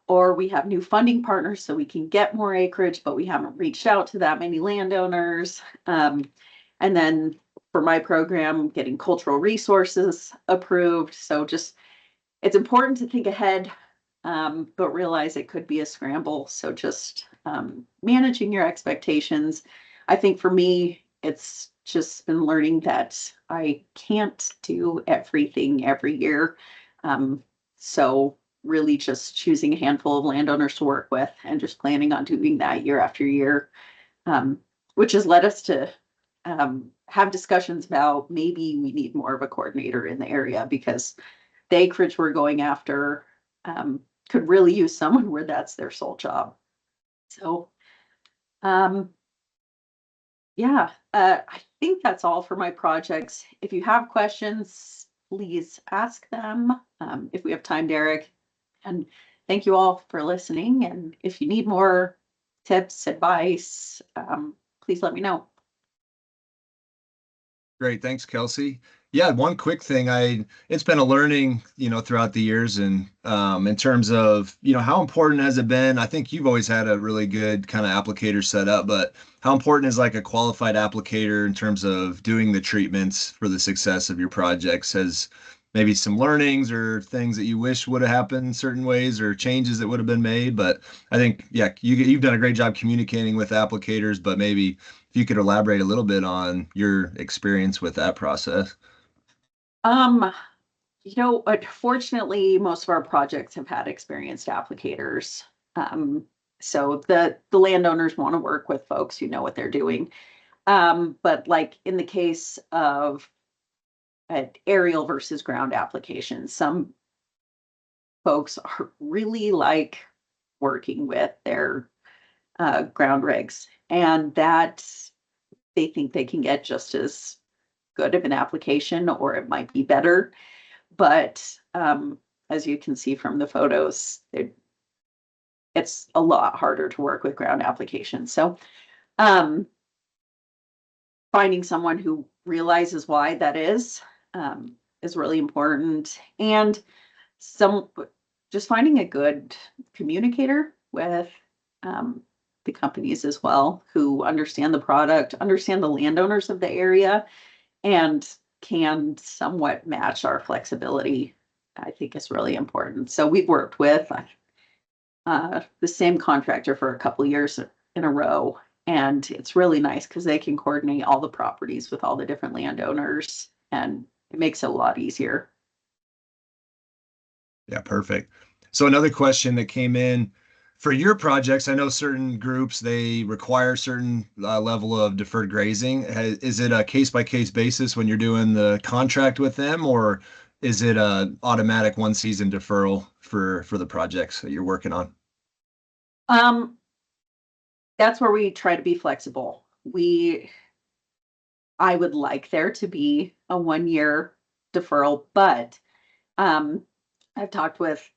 or we have new funding partners so we can get more acreage, but we haven't reached out to that many landowners. And then for my program, getting cultural resources approved. So just, it's important to think ahead, but realize it could be a scramble. So just managing your expectations. I think for me, it's just been learning that I can't do everything every year. So really just choosing a handful of landowners to work with and just planning on doing that year after year, which has led us to have discussions about maybe we need more of a coordinator in the area, because the acreage we're going after could really use someone where that's their sole job. So, yeah, I think that's all for my projects. If you have questions, please ask them if we have time, Derek. And thank you all for listening. And if you need more tips, advice, please let me know. Great. Thanks, Kelsey. Yeah, one quick thing, it's been a learning, throughout the years, and in terms of, how important has it been? I think you've always had a really good kind of applicator set up, but how important is like a qualified applicator in terms of doing the treatments for the success of your projects? Has maybe some learnings or things that you wish would have happened certain ways, or changes that would have been made? But I think, yeah, you've done a great job communicating with applicators, but maybe if you could elaborate a little bit on your experience with that process. Um, Unfortunately, most of our projects have had experienced applicators. So the landowners want to work with folks who know what they're doing. But like in the case of aerial versus ground applications, some folks are really like working with their ground rigs, and that they think they can get just as good of an application, or it might be better. But as you can see from the photos, it's a lot harder to work with ground applications. So um, finding someone who realizes why that is really important. And just finding a good communicator with the companies as well, who understand the product, understand the landowners of the area, and can somewhat match our flexibility, I think is really important. So we've worked with the same contractor for a couple of years in a row, and it's really nice because they can coordinate all the properties with all the different landowners, and it makes it a lot easier. Yeah, perfect. So another question that came in for your projects, I know certain groups, they require certain level of deferred grazing. Is it a case by case basis when you're doing the contract with them, or is it a automatic one season deferral for the projects that you're working on? Um, that's where we try to be flexible. I would like there to be a 1 year deferral, but um, I've talked with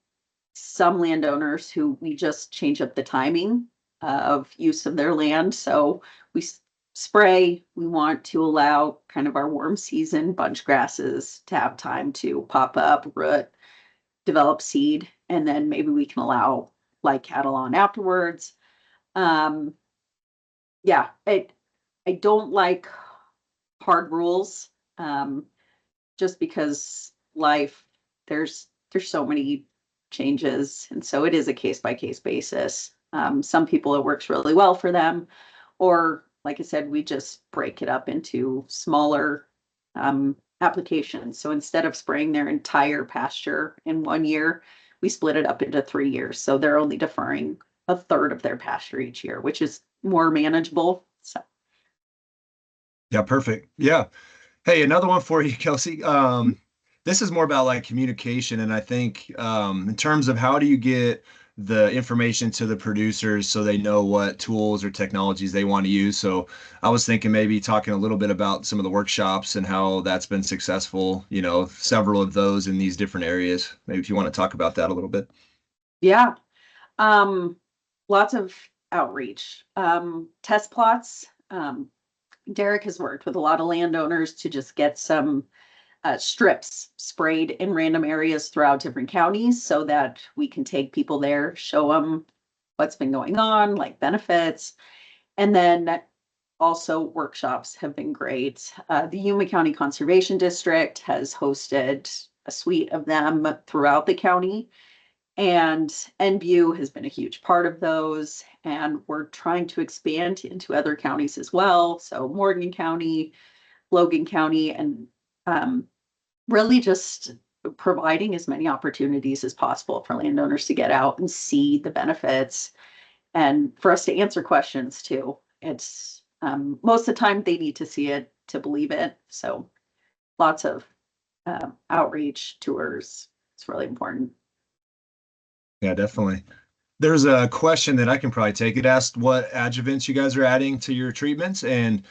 some landowners who we just change up the timing of use of their land. So we spray, we want to allow kind of our warm season bunch grasses to have time to pop up, root, develop seed, and then maybe we can allow like cattle on afterwards. Um, yeah, I don't like hard rules, just because life, there's so many changes, and so it is a case by case basis. Some people it works really well for them, or like I said, we just break it up into smaller applications. So instead of spraying their entire pasture in 1 year, we split it up into 3 years. So they're only deferring a third of their pasture each year, which is more manageable. So Yeah, perfect. Yeah. Hey, another one for you, Kelsey. This is more about like communication, and I think in terms of how do you get the information to the producers so they know what tools or technologies they want to use. So I was thinking maybe talking a little bit about some of the workshops and how that's been successful, several of those in these different areas. Maybe if you want to talk about that a little bit. yeah, lots of outreach, test plots. Derek has worked with a lot of landowners to just get some strips sprayed in random areas throughout different counties so that we can take people there, show them what's been going on, like benefits. And then also workshops have been great. The Yuma County Conservation District has hosted a suite of them throughout the county, and NBU has been a huge part of those. And we're trying to expand into other counties as well. So Morgan County, Logan County, and really just providing as many opportunities as possible for landowners to get out and see the benefits and for us to answer questions too. It's most of the time they need to see it to believe it. So lots of outreach tours. It's really important. Yeah, definitely. There's a question that I can probably take. It asked what adjuvants you guys are adding to your treatments. And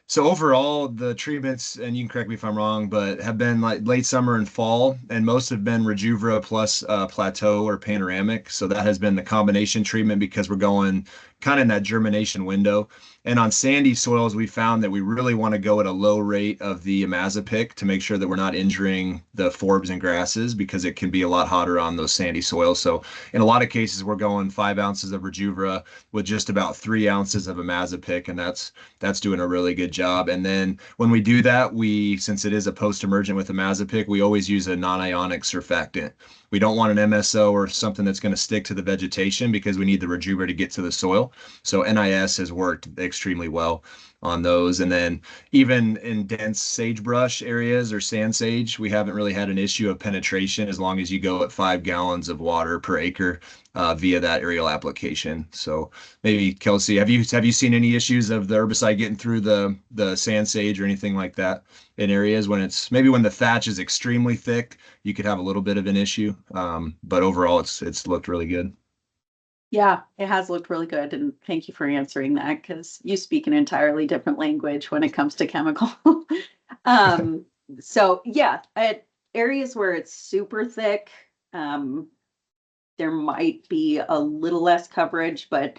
so overall, the treatments, and you can correct me if I'm wrong, but have been like late summer and fall, and most have been Rejuvra plus plateau or panoramic. So that has been the combination treatment because we're going kind of in that germination window. And on sandy soils, we found that we really want to go at a low rate of the imazapic to make sure that we're not injuring the forbs and grasses because it can be a lot hotter on those sandy soils. So in a lot of cases, we're going 5 ounces of Rejuvra with just about 3 ounces of imazapic, and that's doing a really good job. And then when we do that, since it is a post-emergent with imazapic, we always use a non-ionic surfactant. We don't want an MSO or something that's going to stick to the vegetation because we need the Rejuvra to get to the soil. So NIS has worked extremely well on those. And then even in dense sagebrush areas or sand sage, we haven't really had an issue of penetration as long as you go at 5 gallons of water per acre via that aerial application. So maybe Kelsey, have you seen any issues of the herbicide getting through the sand sage or anything like that in areas when when the thatch is extremely thick, you could have a little bit of an issue. But overall, it's looked really good. Yeah, it has looked really good. And thank you for answering that because you speak an entirely different language when it comes to chemical. um, so yeah, at areas where it's super thick, there might be a little less coverage, but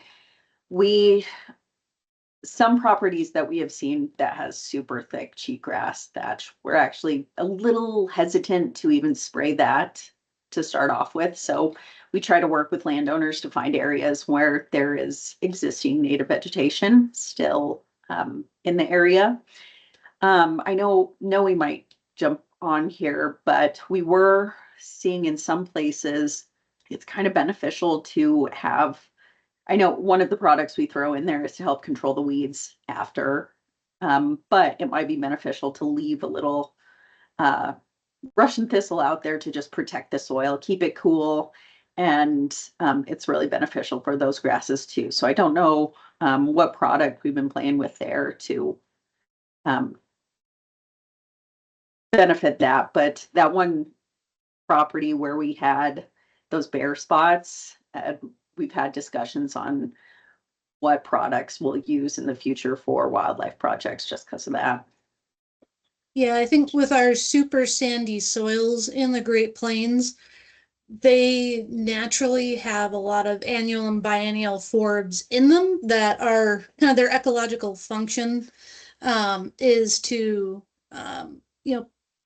some properties that we have seen that has super thick cheatgrass thatch, we're actually a little hesitant to even spray that to start off with. So we try to work with landowners to find areas where there is existing native vegetation still in the area. I know we might jump on here, but we were seeing in some places it's kind of beneficial to have. I know one of the products we throw in there is to help control the weeds after, but it might be beneficial to leave a little Russian thistle out there to just protect the soil, keep it cool, and it's really beneficial for those grasses too. So I don't know what product we've been playing with there to benefit that, but that one property where we had those bare spots, we've had discussions on what products we'll use in the future for wildlife projects just because of that. Yeah, I think with our super sandy soils in the Great Plains, they naturally have a lot of annual and biennial forbs in them that are kind of their ecological function is to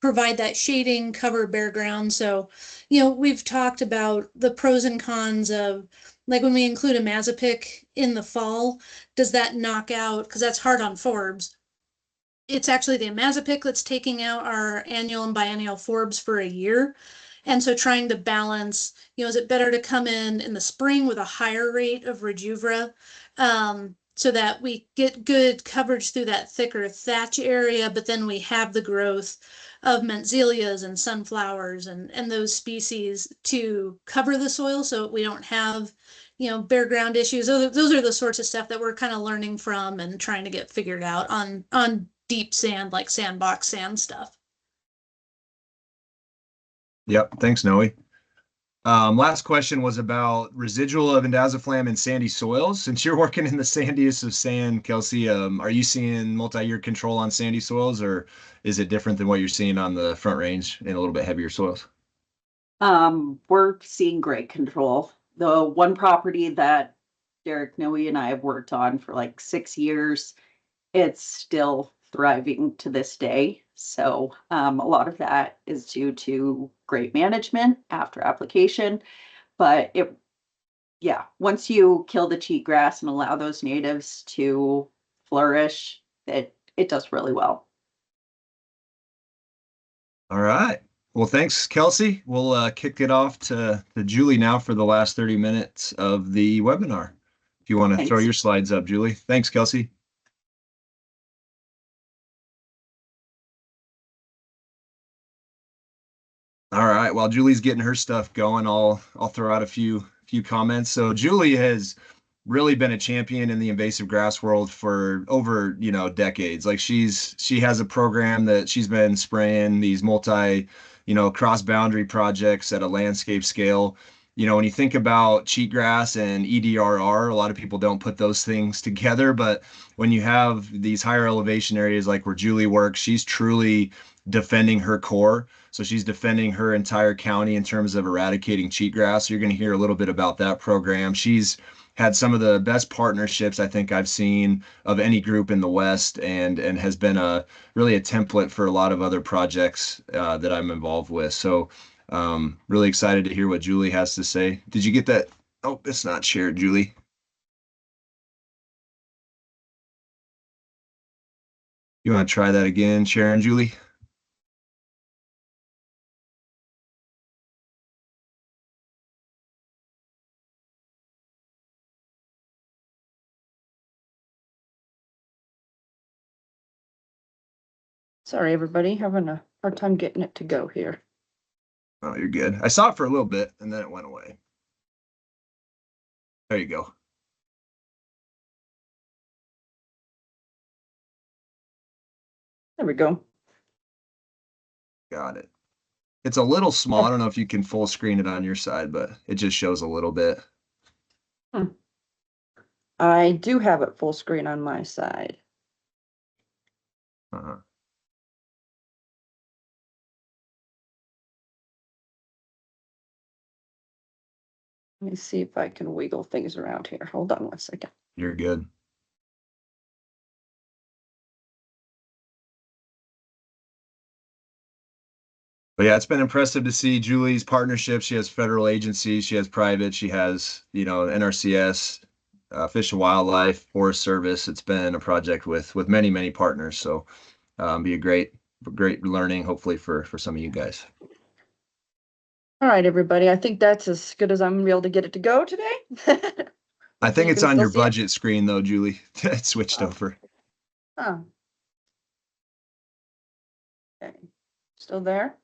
provide that shading, cover bare ground. So, we've talked about the pros and cons of like when we include a mazapic in the fall, does that knock out, because that's hard on forbs. It's actually the imazapic that's taking out our annual and biennial forbs for a year. And so trying to balance, is it better to come in the spring with a higher rate of Rejuvra so that we get good coverage through that thicker thatch area, but then we have the growth of mentzelias and sunflowers and those species to cover the soil so we don't have, bare ground issues. Those are the sorts of stuff that we're kind of learning from and trying to get figured out on deep sand, like sandbox sand stuff. Yep. Thanks, Noe. Last question was about residual of indaziflam in sandy soils. Since you're working in the sandiest of sand, Kelsey, are you seeing multi-year control on sandy soils, or is it different than what you're seeing on the Front Range in a little bit heavier soils? We're seeing great control. The one property that Derek, Noe, and I have worked on for like 6 years, it's still thriving to this day. So a lot of that is due to great management after application. But once you kill the cheatgrass and allow those natives to flourish. It does really well. All right. Well, thanks, Kelsey. We'll kick it off to Julie now for the last 30 minutes of the webinar. If you want to throw Thanks. your slides up, Julie. Thanks, Kelsey. All right. While Julie's getting her stuff going, I'll throw out a few comments. So Julie has really been a champion in the invasive grass world for over, decades. Like she has a program that she's been spraying these multi, cross boundary projects at a landscape scale. When you think about cheatgrass and EDRR, a lot of people don't put those things together, but when you have these higher elevation areas like where Julie works, she's truly defending her core. So she's defending her entire county in terms of eradicating cheatgrass. You're going to hear a little bit about that program. She's had some of the best partnerships I think I've seen of any group in the West, and has been really a template for a lot of other projects that I'm involved with. So really excited to hear what Julie has to say. Did you get that? Oh, it's not shared, Julie. You want to try that again, Sharon, Julie? Sorry, everybody, having a hard time getting it to go here. Oh, you're good. I saw it for a little bit and then it went away. There you go. There we go. Got it. It's a little small. I don't know if you can full screen it on your side, but it just shows a little bit. I do have it full screen on my side. Uh-huh. Let me see if I can wiggle things around here. Hold on 1 second. You're good. But yeah, it's been impressive to see Julie's partnership. She has federal agencies, she has private, she has, NRCS, Fish and Wildlife, Forest Service. It's been a project with many, many partners. So be a great learning, hopefully, for some of you guys. All right, everybody. I think that's as good as I'm gonna be able to get it to go today. I think You it's can on still your see it? budget screen though, Julie. It switched Oh. over. Oh. Okay. Still there?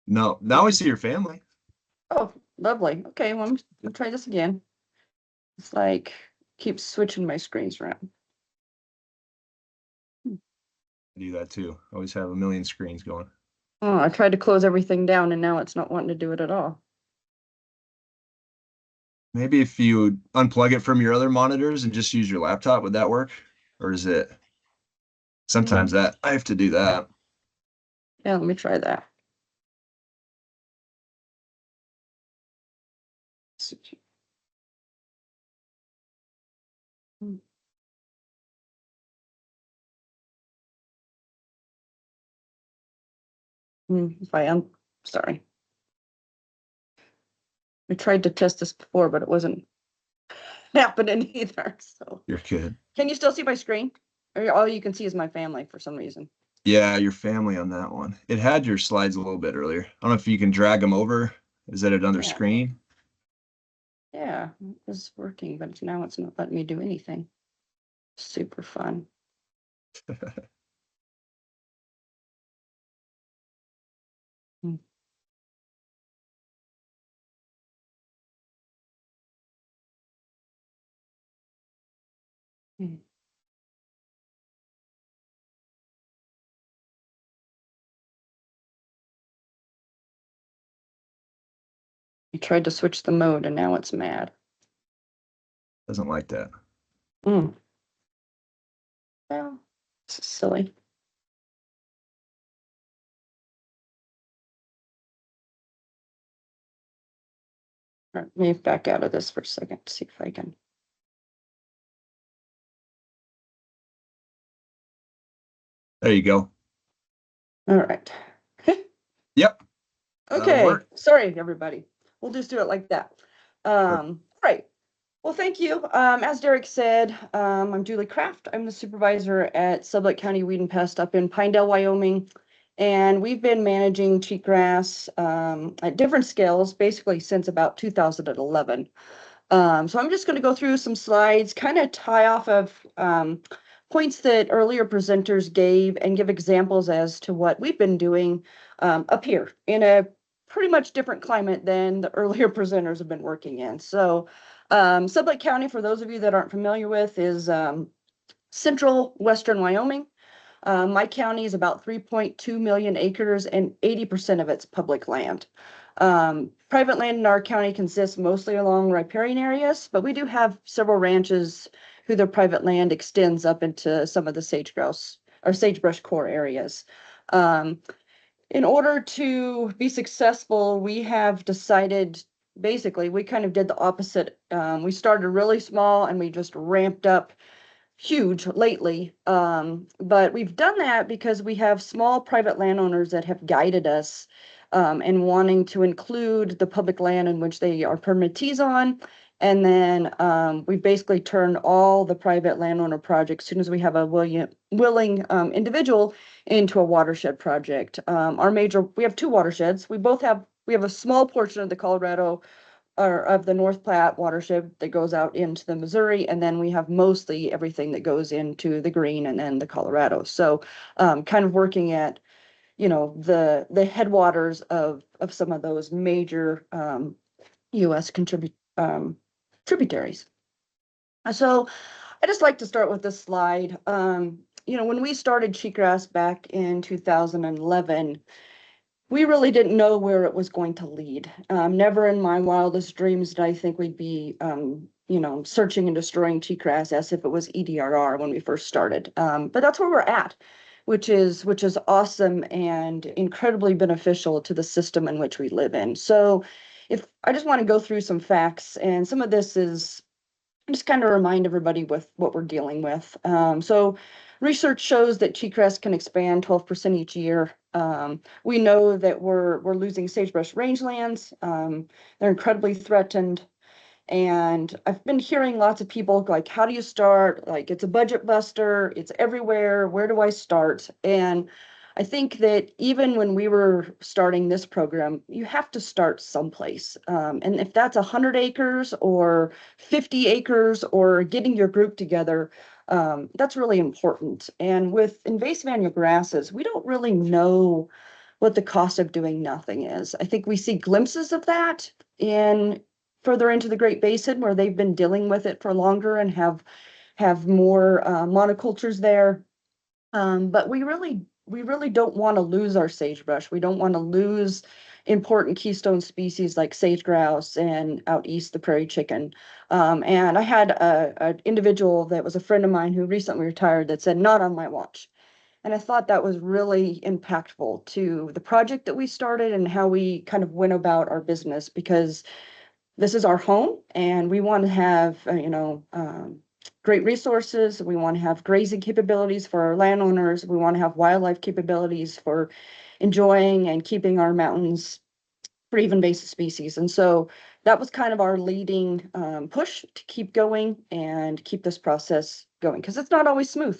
No, now I see your family. Oh, lovely. Okay, well, I'm gonna try this again. It's like keeps switching my screens around. I do that too. Always have a million screens going. Oh, I tried to close everything down and now it's not wanting to do it at all. Maybe if you unplug it from your other monitors and just use your laptop, would that work? Or is it sometimes that I have to do that? Yeah, let me try that. If I'm sorry. I tried to test this before, but it wasn't happening either. So You're good. can you still see my screen? Or all you can see is my family for some reason. Yeah, your family on that one. It had your slides a little bit earlier. I don't know if you can drag them over. Is that another Yeah. screen? Yeah, it was working, but now it's not letting me do anything. Super fun. Hmm. Hmm. I tried to switch the mode and now it's mad. Doesn't like that. Well, this is silly. All right, let me back out of this for a second to see if I can. There you go. All right. Yep. That'll Okay. work. Sorry, everybody. We'll just do it like that. All right. Well, thank you. As Derek said, I'm Julie Kraft. I'm the supervisor at Sublette County Weed and Pest up in Pinedale, Wyoming. And we've been managing cheatgrass at different scales basically since about 2011. So I'm just going to go through some slides, kind of tie off of points that earlier presenters gave and give examples as to what we've been doing up here in a pretty much different climate than the earlier presenters have been working in. So Sublette County, for those of you that aren't familiar with, is central western Wyoming. My county is about 3.2 million acres and 80% of it's public land. Private land in our county consists mostly along riparian areas, but we do have several ranches who their private land extends up into some of the sage grouse or sagebrush core areas. In order to be successful, we have decided, basically, we kind of did the opposite. We started really small and we just ramped up huge lately. But we've done that because we have small private landowners that have guided us in wanting to include the public land in which they are permittees on. And then we basically turned all the private landowner projects, as soon as we have a willing individual, into a watershed project. We have two watersheds. We have a small portion of the Colorado or of the North Platte watershed that goes out into the Missouri, and then we have mostly everything that goes into the Green and then the Colorado. So kind of working at, the headwaters of some of those major U.S. tributaries. So I just like to start with this slide. When we started cheatgrass back in 2011, we really didn't know where it was going to lead. Never in my wildest dreams did I think we'd be, searching and destroying cheatgrass as if it was EDRR when we first started. But that's where we're at, which is awesome and incredibly beneficial to the system in which we live in. So if I just want to go through some facts, and some of this is just kind of remind everybody with what we're dealing with. So research shows that cheatgrass can expand 12% each year. We know that we're losing sagebrush rangelands. They're incredibly threatened. And I've been hearing lots of people like, how do you start? Like, it's a budget buster, it's everywhere. Where do I start? And I think that even when we were starting this program, you have to start someplace. And if that's 100 acres or 50 acres or getting your group together, that's really important. And with invasive annual grasses, we don't really know what the cost of doing nothing is. I think we see glimpses of that in further into the Great Basin, where they've been dealing with it for longer and have more monocultures there. But we really don't want to lose our sagebrush. We don't want to lose important keystone species like sage grouse and out east the prairie chicken. And I had an individual that was a friend of mine who recently retired that said, "Not on my watch." And I thought that was really impactful to the project that we started and how we kind of went about our business, because this is our home and we want to have, great resources. We want to have grazing capabilities for our landowners. We want to have wildlife capabilities for enjoying and keeping our mountains for even invasive species. And so that was kind of our leading push to keep going and keep this process going, because it's not always smooth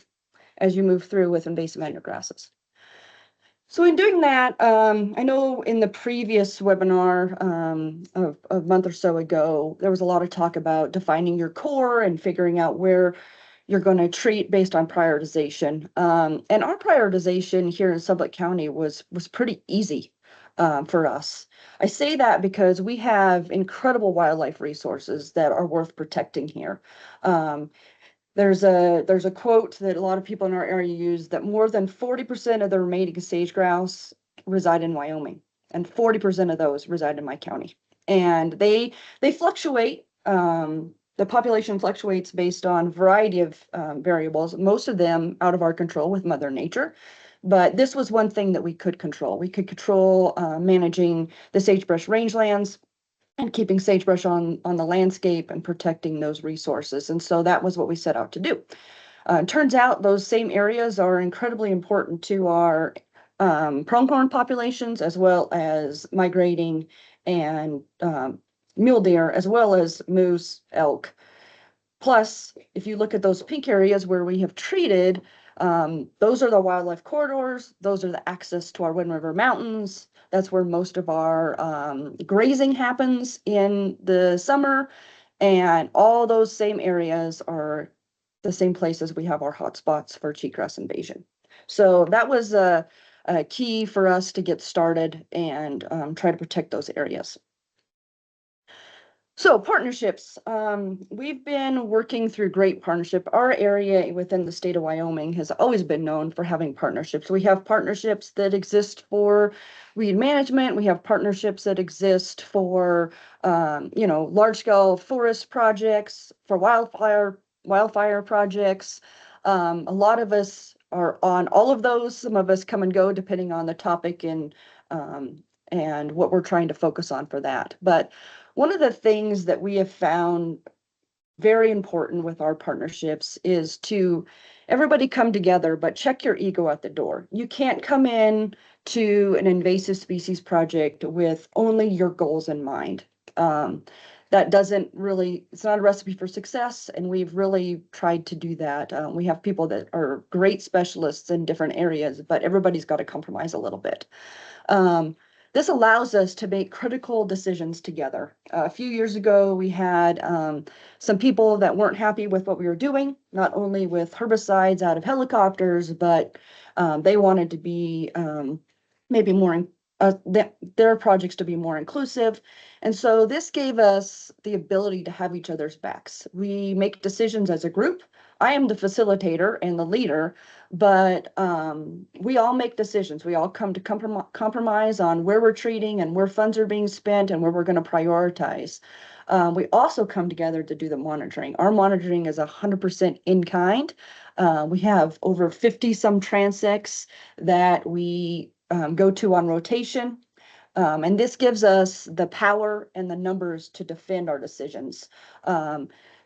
as you move through with invasive annual grasses. So in doing that, I know in the previous webinar of a month or so ago, there was a lot of talk about defining your core and figuring out where you're going to treat based on prioritization. And our prioritization here in Sublette County was pretty easy for us. I say that because we have incredible wildlife resources that are worth protecting here. There's a quote that a lot of people in our area use, that more than 40% of the remaining sage grouse reside in Wyoming, and 40% of those reside in my county. And they fluctuate. The population fluctuates based on a variety of variables, most of them out of our control with Mother Nature. But this was one thing that we could control. We could control managing the sagebrush rangelands and keeping sagebrush on the landscape and protecting those resources. And so that was what we set out to do. Turns out those same areas are incredibly important to our pronghorn populations, as well as migrating and mule deer, as well as moose, elk. Plus, if you look at those pink areas where we have treated, those are the wildlife corridors. Those are the access to our Wind River Mountains. That's where most of our grazing happens in the summer. And all those same areas are the same places we have our hotspots for cheatgrass invasion. So that was a key for us to get started and try to protect those areas. So partnerships, we've been working through great partnership. Our area within the state of Wyoming has always been known for having partnerships. We have partnerships that exist for weed management. We have partnerships that exist for, large scale forest projects, for wildfire projects. A lot of us are on all of those. Some of us come and go depending on the topic and what we're trying to focus on for that. But one of the things that we have found very important with our partnerships is to everybody come together, but check your ego at the door. You can't come in to an invasive species project with only your goals in mind. That doesn't really, it's not a recipe for success, and we've really tried to do that. We have people that are great specialists in different areas, but everybody's got to compromise a little bit. This allows us to make critical decisions together. A few years ago, we had some people that weren't happy with what we were doing, not only with herbicides out of helicopters, but they wanted to be maybe more, their projects to be more inclusive. And so this gave us the ability to have each other's backs. We make decisions as a group. I am the facilitator and the leader, but we all make decisions. We all come to compromise on where we're treating and where funds are being spent and where we're going to prioritize. We also come together to do the monitoring. Our monitoring is 100% in kind. We have over 50 some transects that we go to on rotation. And this gives us the power and the numbers to defend our decisions.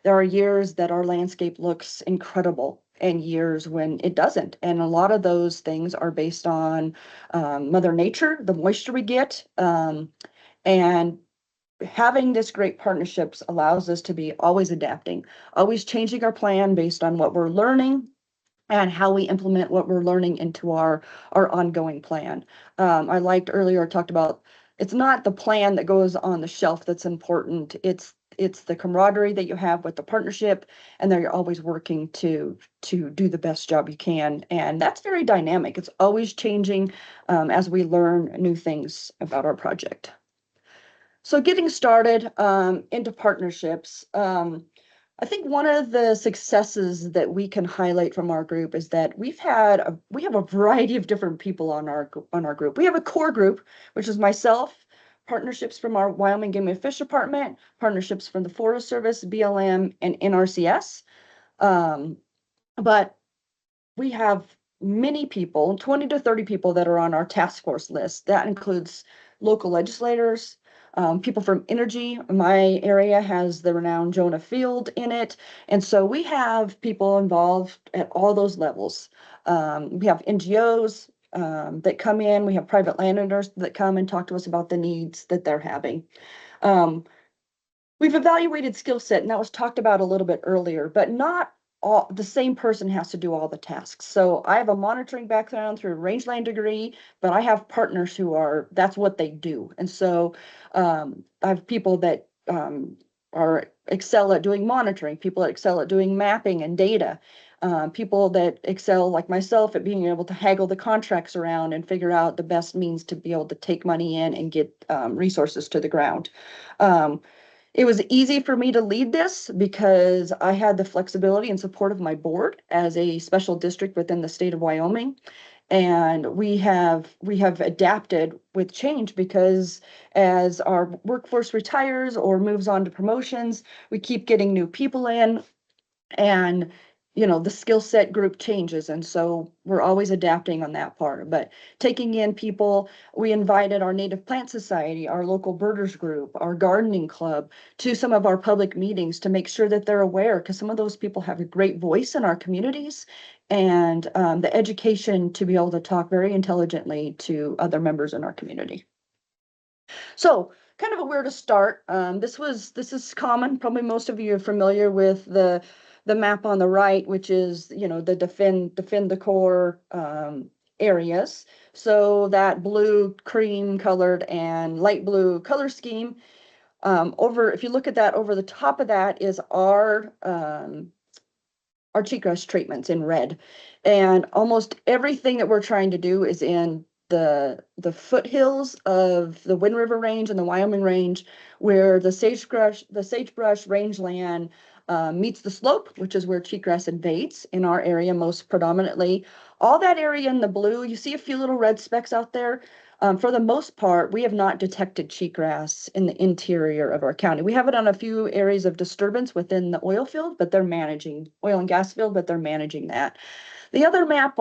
There are years that our landscape looks incredible and years when it doesn't. And a lot of those things are based on Mother Nature, the moisture we get. And having this great partnerships allows us to be always adapting, always changing our plan based on what we're learning and how we implement what we're learning into our ongoing plan. I liked earlier, I talked about, it's not the plan that goes on the shelf that's important. It's the camaraderie that you have with the partnership, and that you're always working to do the best job you can. And that's very dynamic. It's always changing as we learn new things about our project. So getting started into partnerships, I think one of the successes that we can highlight from our group is that we have a variety of different people on our group. We have a core group, which is myself, partnerships from our Wyoming Game and Fish Department, partnerships from the Forest Service, BLM, and NRCS. But we have many people, 20 to 30 people that are on our task force list. That includes local legislators, people from energy. My area has the renowned Jonah Field in it. And so we have people involved at all those levels. We have NGOs that come in. We have private landowners that come and talk to us about the needs that they're having. We've evaluated skill set, and that was talked about a little bit earlier, but not all the same person has to do all the tasks. So I have a monitoring background through a rangeland degree, but I have partners who that's what they do. And so I have people that excel at doing monitoring, people that excel at doing mapping and data, people that excel like myself at being able to haggle the contracts around and figure out the best means to be able to take money in and get resources to the ground. It was easy for me to lead this because I had the flexibility and support of my board as a special district within the state of Wyoming. And we have adapted with change because as our workforce retires or moves on to promotions, we keep getting new people in, and the skill set group changes. And so we're always adapting on that part. But taking in people, we invited our Native Plant Society, our local birders group, our gardening club to some of our public meetings to make sure that they're aware, because some of those people have a great voice in our communities, and the education to be able to talk very intelligently to other members in our community. So kind of a where to start. This is common. Probably most of you are familiar with the map on the right, which is, the defend the core areas. So that blue, cream colored, and light blue color scheme. If you look at that, over the top of that is our cheatgrass treatments in red. And almost everything that we're trying to do is in the foothills of the Wind River Range and the Wyoming Range, where the sagebrush rangeland meets the slope, which is where cheatgrass invades in our area most predominantly. All that area in the blue, you see a few little red specks out there. For the most part, we have not detected cheatgrass in the interior of our county. We have it on a few areas of disturbance within the oil field, but they're managing oil and gas field, but they're managing that. The other map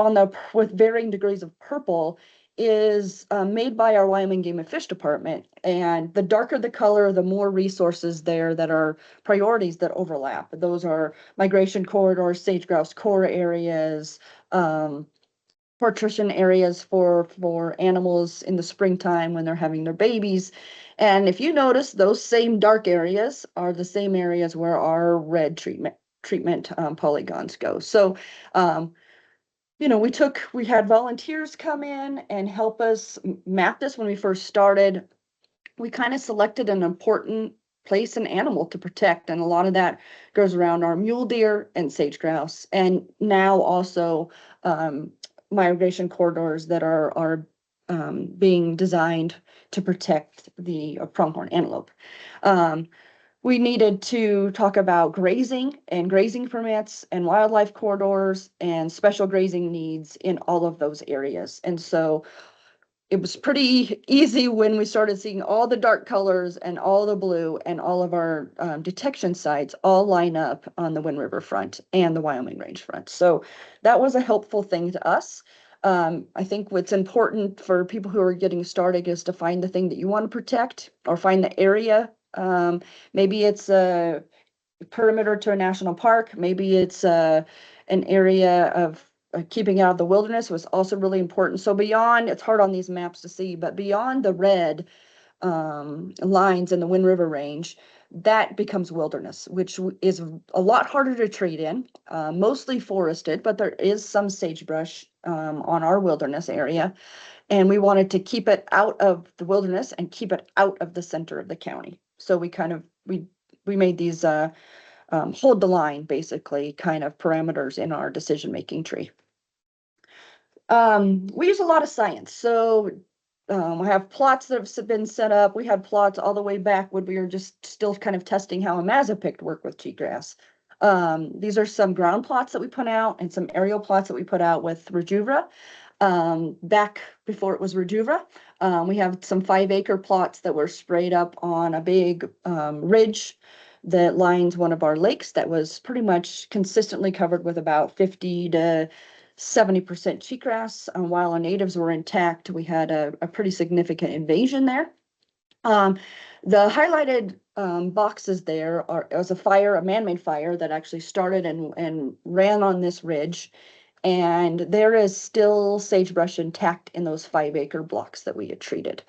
with varying degrees of purple is made by our Wyoming Game and Fish Department. And the darker the color, the more resources there that are priorities that overlap. Those are migration corridors, sage-grouse core areas, patrician areas for animals in the springtime when they're having their babies. And if you notice, those same dark areas are the same areas where our red treatment polygons go. So we had volunteers come in and help us map this when we first started. We kind of selected an important place and animal to protect, and a lot of that goes around our mule deer and sage grouse, and now also migration corridors that are being designed to protect the pronghorn antelope. We needed to talk about grazing and grazing permits and wildlife corridors and special grazing needs in all of those areas. And so it was pretty easy when we started seeing all the dark colors and all the blue and all of our detection sites all line up on the Wind River front and the Wyoming Range front. So that was a helpful thing to us. I think what's important for people who are getting started is to find the thing that you want to protect, or find the area. Maybe it's a perimeter to a national park. Maybe it's an area of keeping out of the wilderness was also really important. So beyond, it's hard on these maps to see, but beyond the red lines in the Wind River Range, that becomes wilderness, which is a lot harder to treat in, mostly forested, but there is some sagebrush on our wilderness area. And we wanted to keep it out of the wilderness and keep it out of the center of the county. So we made these hold the line, basically, kind of parameters in our decision-making tree. We use a lot of science. So we have plots that have been set up. We had plots all the way back when we were just still kind of testing how Invasive work with cheatgrass. These are some ground plots that we put out and some aerial plots that we put out with Rejuva. Back before it was Rejuva, we have some 5-acre plots that were sprayed up on a big ridge that lines one of our lakes that was pretty much consistently covered with about 50 to 70% cheatgrass. While our natives were intact, we had a pretty significant invasion there. The highlighted boxes there was a man-made fire that actually started and ran on this ridge. And there is still sagebrush intact in those 5-acre blocks that we had treated.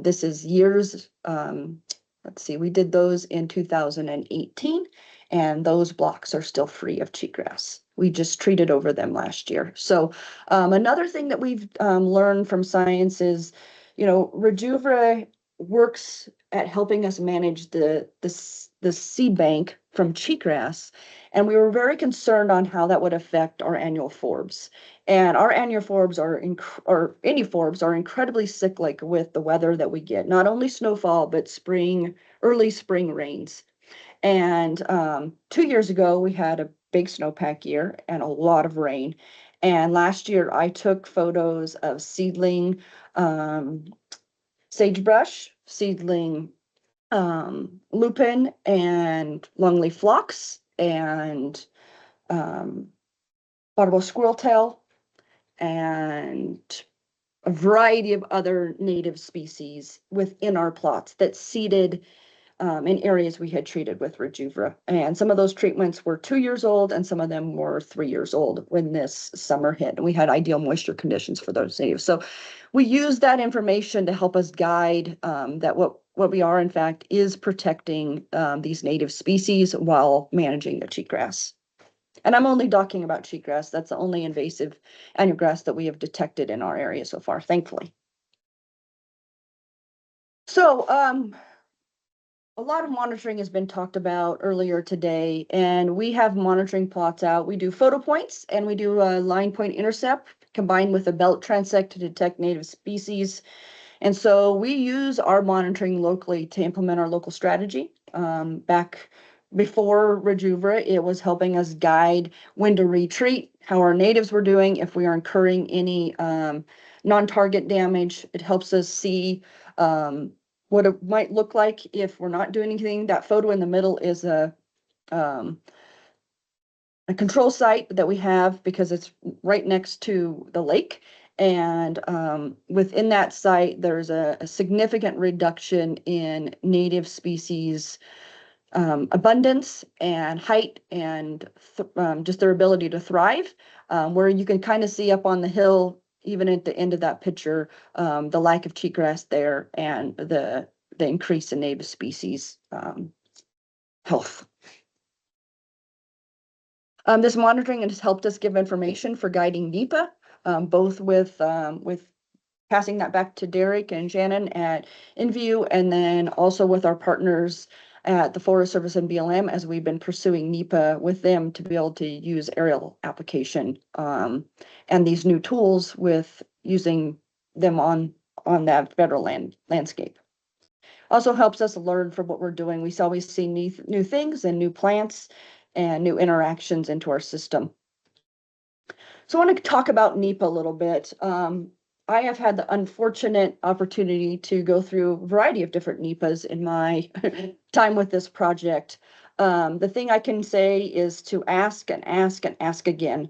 This is years, let's see, we did those in 2018, and those blocks are still free of cheatgrass. We just treated over them last year. So another thing that we've learned from science is, Rejuva works at helping us manage the seed bank from cheatgrass. And we were very concerned on how that would affect our annual forbs. And our annual forbs or any forbs are incredibly cyclic with the weather that we get, not only snowfall, but early spring rains. And 2 years ago, we had a big snowpack year and a lot of rain. And last year, I took photos of seedling sagebrush, seedling lupin and longleaf phlox, and bottle squirrel tail, and a variety of other native species within our plots that seeded in areas we had treated with Rejuva. And some of those treatments were 2 years old, and some of them were 3 years old when this summer hit. And we had ideal moisture conditions for those natives. So we used that information to help us guide that what we are, in fact, is protecting these native species while managing the cheatgrass. And I'm only talking about cheatgrass. That's the only invasive annual grass that we have detected in our area so far, thankfully. So a lot of monitoring has been talked about earlier today, and we have monitoring plots out. We do photo points and we do a line point intercept combined with a belt transect to detect native species. And so we use our monitoring locally to implement our local strategy. Back before Rejuvra, it was helping us guide when to retreat, how our natives were doing, if we are incurring any non-target damage. It helps us see what it might look like if we're not doing anything. That photo in the middle is a control site that we have because it's right next to the lake. And within that site, there's a significant reduction in native species abundance and height and just their ability to thrive, where you can kind of see up on the hill, even at the end of that picture, the lack of cheatgrass there and the increase in native species health. This monitoring has helped us give information for guiding NEPA, both with passing that back to Derek and Shannon at InView, and then also with our partners at the Forest Service and BLM as we've been pursuing NEPA with them to be able to use aerial application and these new tools with using them on that federal landscape. Also helps us learn from what we're doing. We always see new things and new plants and new interactions into our system. So I want to talk about NEPA a little bit. I have had the unfortunate opportunity to go through a variety of different NEPAs in my time with this project. The thing I can say is to ask and ask and ask again.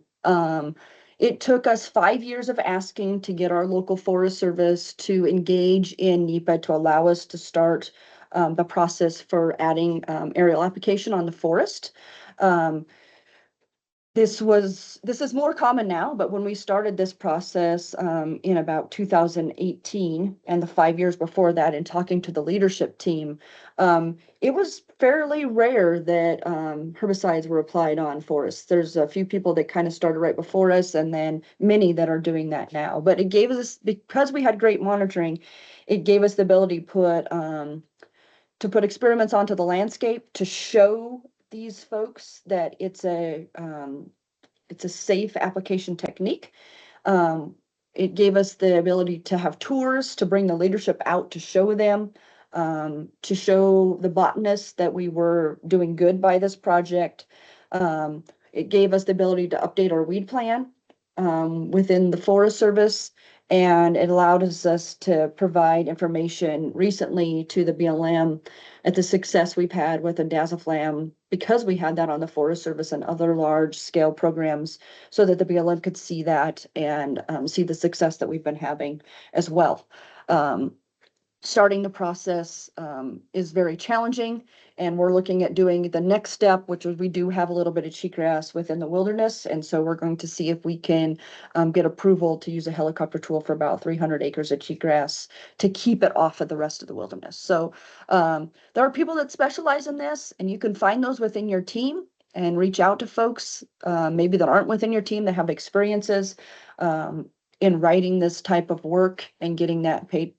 It took us 5 years of asking to get our local Forest Service to engage in NEPA to allow us to start the process for adding aerial application on the forest. This is more common now, but when we started this process in about 2018 and the 5 years before that, in talking to the leadership team, it was fairly rare that herbicides were applied on forests. There's a few people that kind of started right before us, and then many that are doing that now. But it gave us, because we had great monitoring, it gave us the ability to put experiments onto the landscape to show these folks that it's a safe application technique. It gave us the ability to have tours, to bring the leadership out to show them, to show the botanists that we were doing good by this project. It gave us the ability to update our weed plan within the Forest Service, and it allowed us to provide information recently to the BLM at the success we've had with Indaziflam, because we had that on the Forest Service and other large scale programs, so that the BLM could see that and see the success that we've been having as well. Starting the process is very challenging, and we're looking at doing the next step, which is we do have a little bit of cheatgrass within the wilderness, and so we're going to see if we can get approval to use a helicopter tool for about 300 acres of cheatgrass to keep it off of the rest of the wilderness. So there are people that specialize in this, and you can find those within your team and reach out to folks maybe that aren't within your team that have experiences in writing this type of work and getting that paid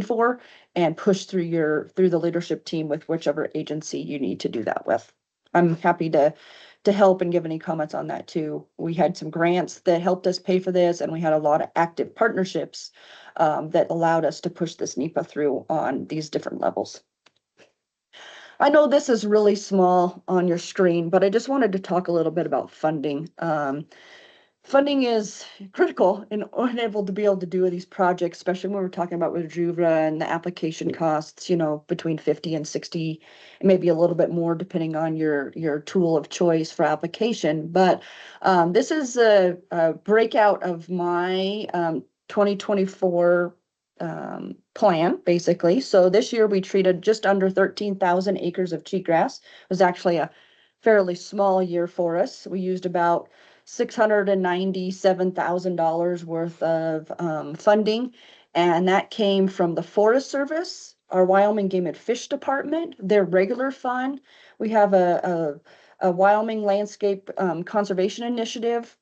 for and pushed through the leadership team with whichever agency you need to do that with. I'm happy to help and give any comments on that too. We had some grants that helped us pay for this, and we had a lot of active partnerships that allowed us to push this NEPA through on these different levels. I know this is really small on your screen, but I just wanted to talk a little bit about funding. Funding is critical in order to be able to do these projects, especially when we're talking about Rejuvra and the application costs, between 50 and 60, and maybe a little bit more depending on your tool of choice for application. But this is a breakout of my 2024 plan, basically. So this year we treated just under 13,000 acres of cheatgrass. It was actually a fairly small year for us. We used about $697,000 worth of funding, and that came from the Forest Service, our Wyoming Game and Fish Department, their regular fund. We have a Wyoming Landscape Conservation Initiative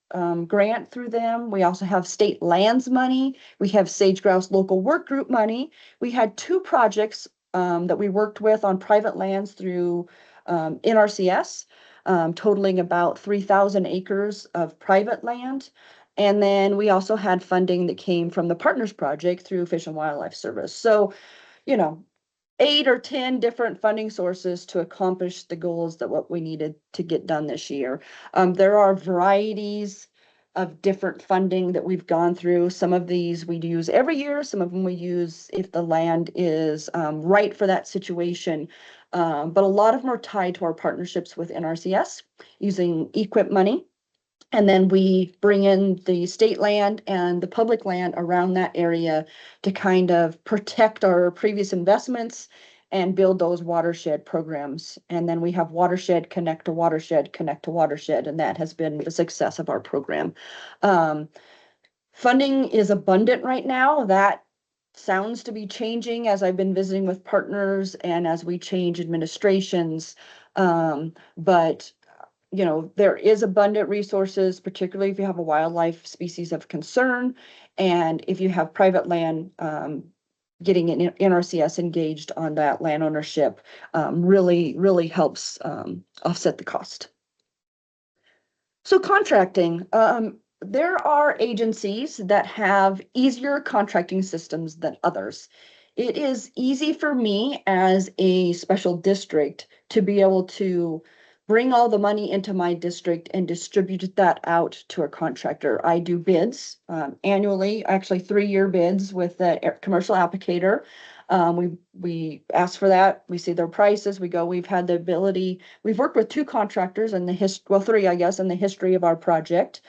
grant through them. We also have state lands money. We have Sage Grouse Local Work Group money. We had 2 projects that we worked with on private lands through NRCS, totaling about 3,000 acres of private land. And then we also had funding that came from the Partners Project through Fish and Wildlife Service. So, 8 or 10 different funding sources to accomplish the goals that what we needed to get done this year. There are varieties of different funding that we've gone through. Some of these we use every year. Some of them we use if the land is right for that situation. But a lot of them are tied to our partnerships with NRCS using equip money. And then we bring in the state land and the public land around that area to kind of protect our previous investments and build those watershed programs. And then we have watershed connect to watershed, connect to watershed, and that has been the success of our program. Funding is abundant right now. That sounds to be changing as I've been visiting with partners and as we change administrations. But there is abundant resources, particularly if you have a wildlife species of concern. And if you have private land, getting an NRCS engaged on that land ownership really helps offset the cost. So contracting, there are agencies that have easier contracting systems than others. It is easy for me as a special district to be able to bring all the money into my district and distribute that out to a contractor. I do bids annually, actually 3-year bids with the commercial applicator. We ask for that. We see their prices. We've had the ability. We've worked with 2 contractors in the 3, I guess, in the history of our project.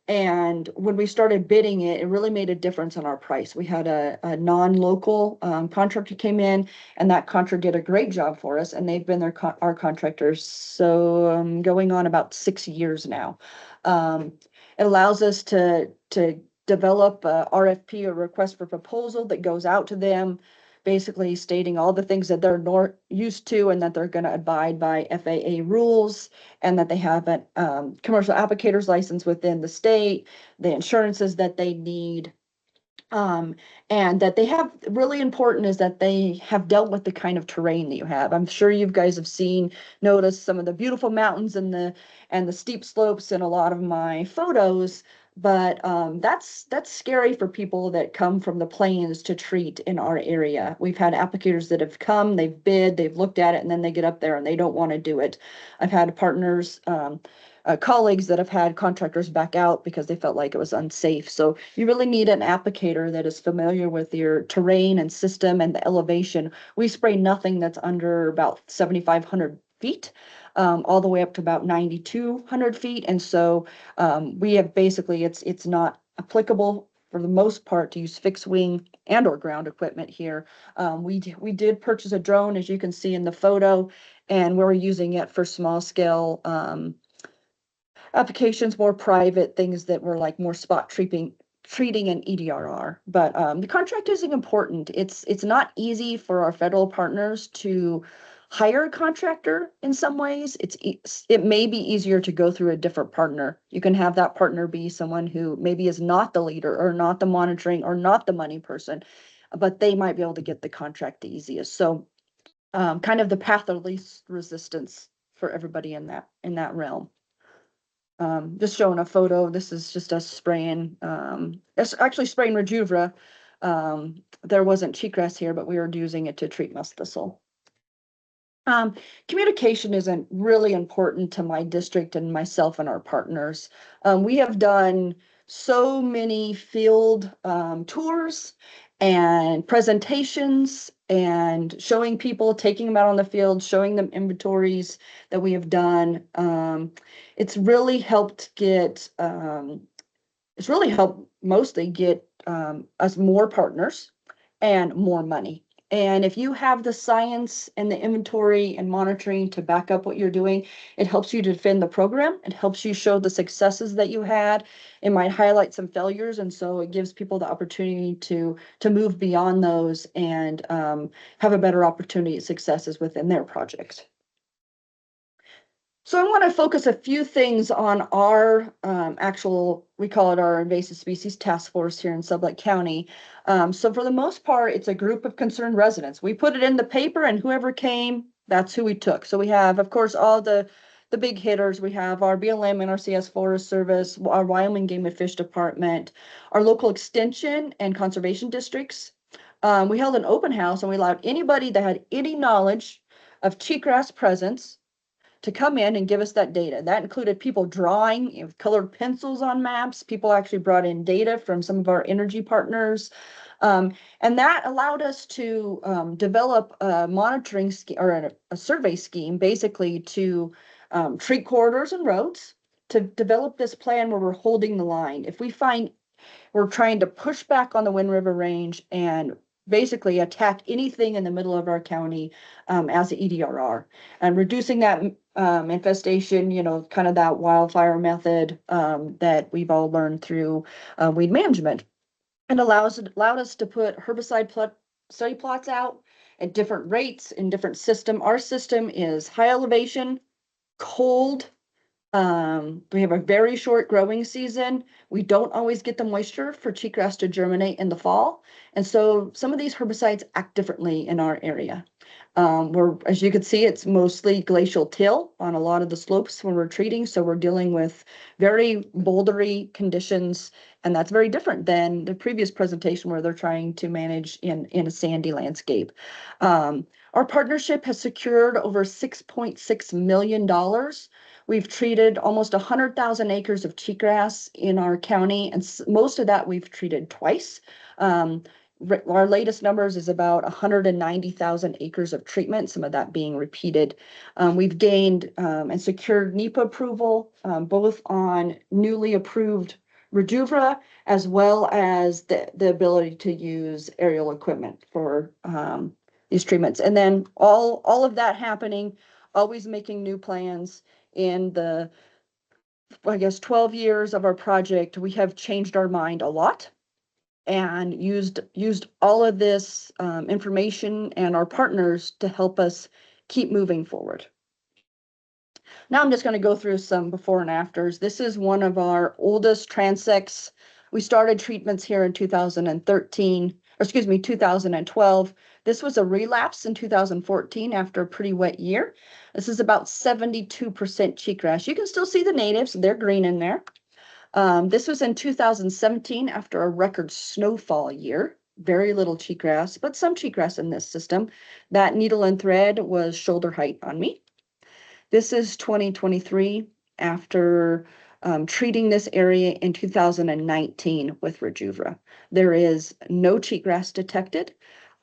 And when we started bidding it, it really made a difference on our price. We had a non-local contractor came in, and that contractor did a great job for us, and they've been our contractors. So going on about 6 years now. It allows us to develop a RFP, or request for proposal, that goes out to them, basically stating all the things that they're used to and that they're going to abide by FAA rules, and that they have a commercial applicator's license within the state, the insurances that they need. And that they have, really important is that they have dealt with the kind of terrain that you have. I'm sure you guys have noticed some of the beautiful mountains and the steep slopes in a lot of my photos. But that's scary for people that come from the plains to treat in our area. We've had applicators that have come, they've bid, they've looked at it, and then they get up there and they don't want to do it. I've had partners, colleagues that have had contractors back out because they felt like it was unsafe. So you really need an applicator that is familiar with your terrain and system and the elevation. We spray nothing that's under about 7,500 feet. All the way up to about 9,200 feet. And so we have basically, it's not applicable for the most part to use fixed wing and or ground equipment here. We did purchase a drone, as you can see in the photo, and we're using it for small scale applications, more private things that were like more spot treating and EDRR. But the contract is important. It's not easy for our federal partners to hire a contractor in some ways. It may be easier to go through a different partner. You can have that partner be someone who maybe is not the leader or not the monitoring or not the money person, but they might be able to get the contract the easiest. So kind of the path of least resistance for everybody in that realm. Just showing a photo. This is just us spraying. It's actually spraying Rejuvra. There wasn't cheatgrass here, but we were using it to treat musk thistle. Communication isn't really important to my district and myself and our partners. We have done so many field tours and presentations and showing people, taking them out on the field, showing them inventories that we have done. It's really helped mostly get us more partners and more money. And if you have the science and the inventory and monitoring to back up what you're doing, it helps you defend the program. It helps you show the successes that you had. It might highlight some failures. And so it gives people the opportunity to move beyond those and have a better opportunity at successes within their project. So I want to focus a few things on our we call it our invasive species task force here in Sublette County. So for the most part, it's a group of concerned residents. We put it in the paper and whoever came, that's who we took. So we have, of course, all the big hitters. We have our BLM and our CS Forest Service, our Wyoming Game and Fish Department, our local extension and conservation districts. We held an open house and we allowed anybody that had any knowledge of cheatgrass presence to come in and give us that data. That included people drawing with colored pencils on maps. People actually brought in data from some of our energy partners. And that allowed us to develop a monitoring scheme or a survey scheme, basically to treat corridors and roads, to develop this plan where we're holding the line. If we find we're trying to push back on the Wind River Range and basically attack anything in the middle of our county as an EDRR, and reducing that infestation, kind of that wildfire method that we've all learned through weed management. And allowed us to put herbicide study plots out at different rates in different system. Our system is high elevation, cold. We have a very short growing season. We don't always get the moisture for cheatgrass to germinate in the fall. And so some of these herbicides act differently in our area. As you can see, it's mostly glacial till on a lot of the slopes when we're treating. So we're dealing with very bouldery conditions, and that's very different than the previous presentation where they're trying to manage in a sandy landscape. Our partnership has secured over $6.6 million. We've treated almost 100,000 acres of cheatgrass in our county, and most of that we've treated twice. Our latest numbers is about 190,000 acres of treatment, some of that being repeated. We've gained and secured NEPA approval, both on newly approved Rejuva, as well as the ability to use aerial equipment for these treatments. And then all of that happening, always making new plans. In the, 12 years of our project, we have changed our mind a lot and used all of this information and our partners to help us keep moving forward. Now I'm just going to go through some before and afters. This is one of our oldest transects. We started treatments here in 2012. This was a relapse in 2014 after a pretty wet year. This is about 72% cheatgrass. You can still see the natives, they're green in there. This was in 2017 after a record snowfall year. Very little cheatgrass, but some cheatgrass in this system. That needle and thread was shoulder height on me. This is 2023 after treating this area in 2019 with Rejuva. There is no cheatgrass detected.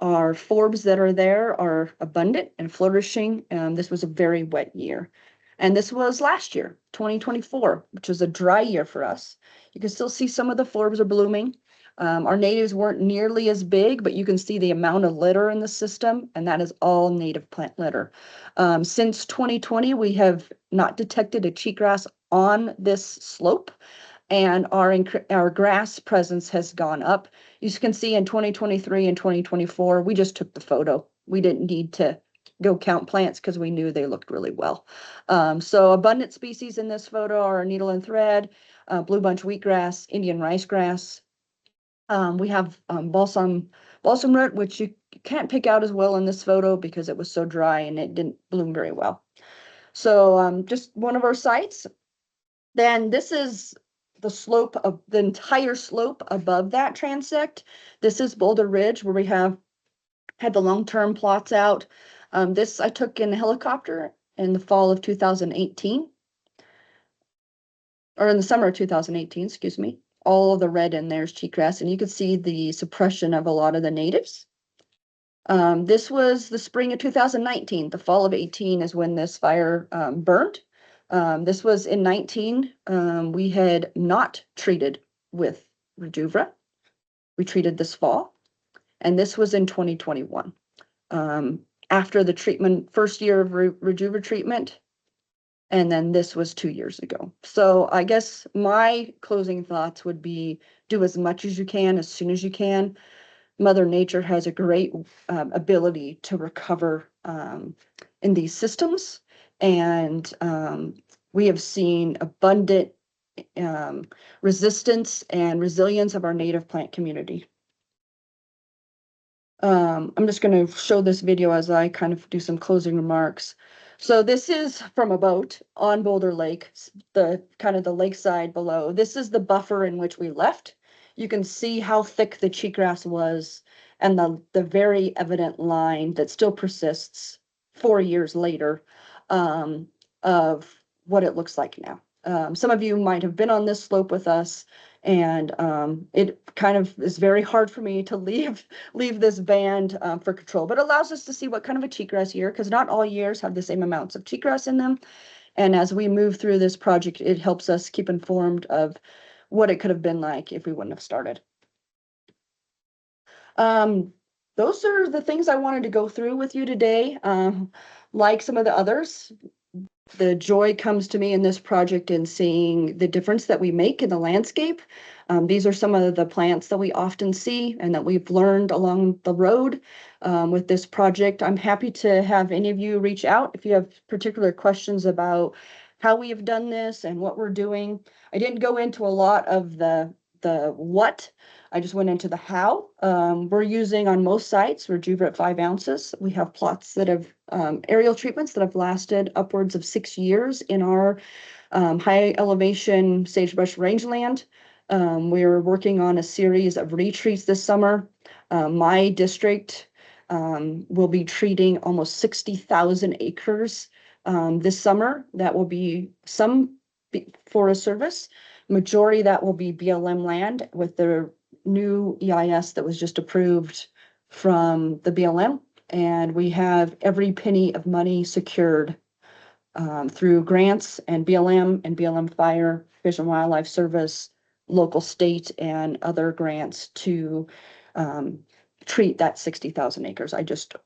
Our forbs that are there are abundant and flourishing. This was a very wet year. And this was last year, 2024, which was a dry year for us. You can still see some of the forbs are blooming. Our natives weren't nearly as big, but you can see the amount of litter in the system, and that is all native plant litter. Since 2020, we have not detected a cheatgrass on this slope, and our grass presence has gone up. You can see in 2023 and 2024, we just took the photo. We didn't need to go count plants because we knew they looked really well. So abundant species in this photo are needle and thread, blue bunch wheatgrass, Indian ricegrass. We have balsam root, which you can't pick out as well in this photo because it was so dry and it didn't bloom very well. So just one of our sites. Then this is the slope of the entire slope above that transect. This is Boulder Ridge, where we had the long-term plots out. This I took in a helicopter in the fall of 2018, or in the summer of 2018, excuse me. All of the red in there is cheatgrass, and you can see the suppression of a lot of the natives. This was the spring of 2019. The fall of 18 is when this fire burned. This was in 19. We had not treated with Rejuva. We treated this fall, and this was in 2021. after the treatment, first year of Rejuva treatment. And then this was 2 years ago. So I guess my closing thoughts would be do as much as you can, as soon as you can. Mother Nature has a great ability to recover in these systems. And we have seen abundant resistance and resilience of our native plant community. I'm just going to show this video as I kind of do some closing remarks. So this is from a boat on Boulder Lake, the kind of the lakeside below. This is the buffer in which we left. You can see how thick the cheatgrass was and the very evident line that still persists 4 years later of what it looks like now. Some of you might have been on this slope with us, and it kind of is very hard for me to leave this band for control, but it allows us to see what kind of a cheatgrass year, because not all years have the same amounts of cheatgrass in them. And as we move through this project, it helps us keep informed of what it could have been like if we wouldn't have started. Those are the things I wanted to go through with you today. Like some of the others, the joy comes to me in this project in seeing the difference that we make in the landscape. These are some of the plants that we often see and that we've learned along the road with this project. I'm happy to have any of you reach out if you have particular questions about how we have done this and what we're doing. I didn't go into a lot of the what. I just went into the how. We're using on most sites Rejuva at 5 ounces. We have plots that have aerial treatments that have lasted upwards of 6 years in our high elevation sagebrush rangeland. We're working on a series of retreats this summer. My district will be treating almost 60,000 acres this summer. That will be some Forest Service. Majority that will be BLM land with the new EIS that was just approved from the BLM. And we have every penny of money secured through grants and BLM Fire, Fish and Wildlife Service, local, state, and other grants to treat that 60,000 acres. I just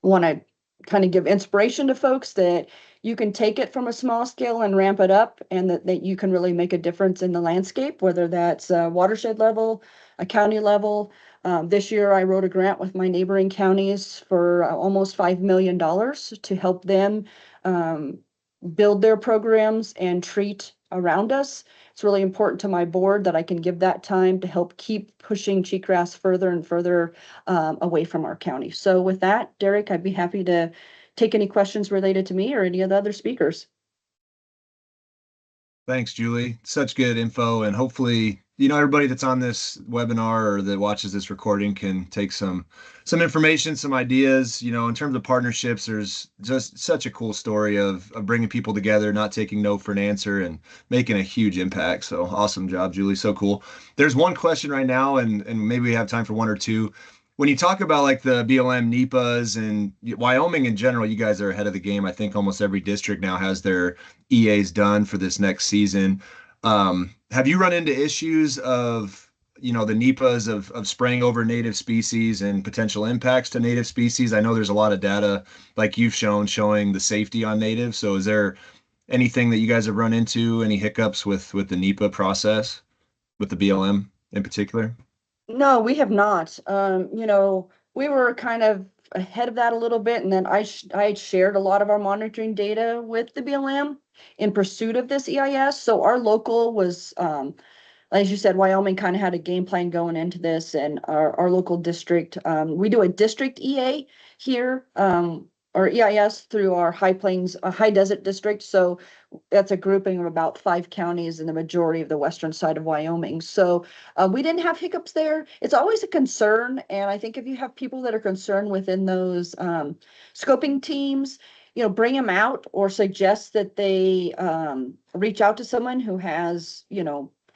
want to kind of give inspiration to folks that you can take it from a small scale and ramp it up, and that you can really make a difference in the landscape, whether that's a watershed level, a county level. This year I wrote a grant with my neighboring counties for almost $5 million to help them build their programs and treat around us. It's really important to my board that I can give that time to help keep pushing cheatgrass further and further away from our county. So with that, Derek, I'd be happy to take any questions related to me or any of the other speakers. Thanks, Julie. Such good info. And hopefully, everybody that's on this webinar or that watches this recording can take some information, some ideas. In terms of partnerships, there's just such a cool story of bringing people together, not taking no for an answer, and making a huge impact. So awesome job, Julie. So cool. There's one question right now, and maybe we have time for one or two. When you talk about like the BLM NEPAs and Wyoming in general, you guys are ahead of the game. I think almost every district now has their EAs done for this next season. Have you run into issues of, the NEPAs of spraying over native species and potential impacts to native species? I know there's a lot of data like you've shown showing the safety on native. So is there anything that you guys have run into, any hiccups with the NEPA process, with the BLM in particular? No, we have not. We were kind of ahead of that a little bit, and then I shared a lot of our monitoring data with the BLM in pursuit of this EIS. So our local was, as you said, Wyoming kind of had a game plan going into this, and our local district, we do a district EA here, or EIS through our high plains, high desert district. So that's a grouping of about 5 counties in the majority of the western side of Wyoming. So we didn't have hiccups there. It's always a concern. And I think if you have people that are concerned within those scoping teams, bring them out or suggest that they reach out to someone who has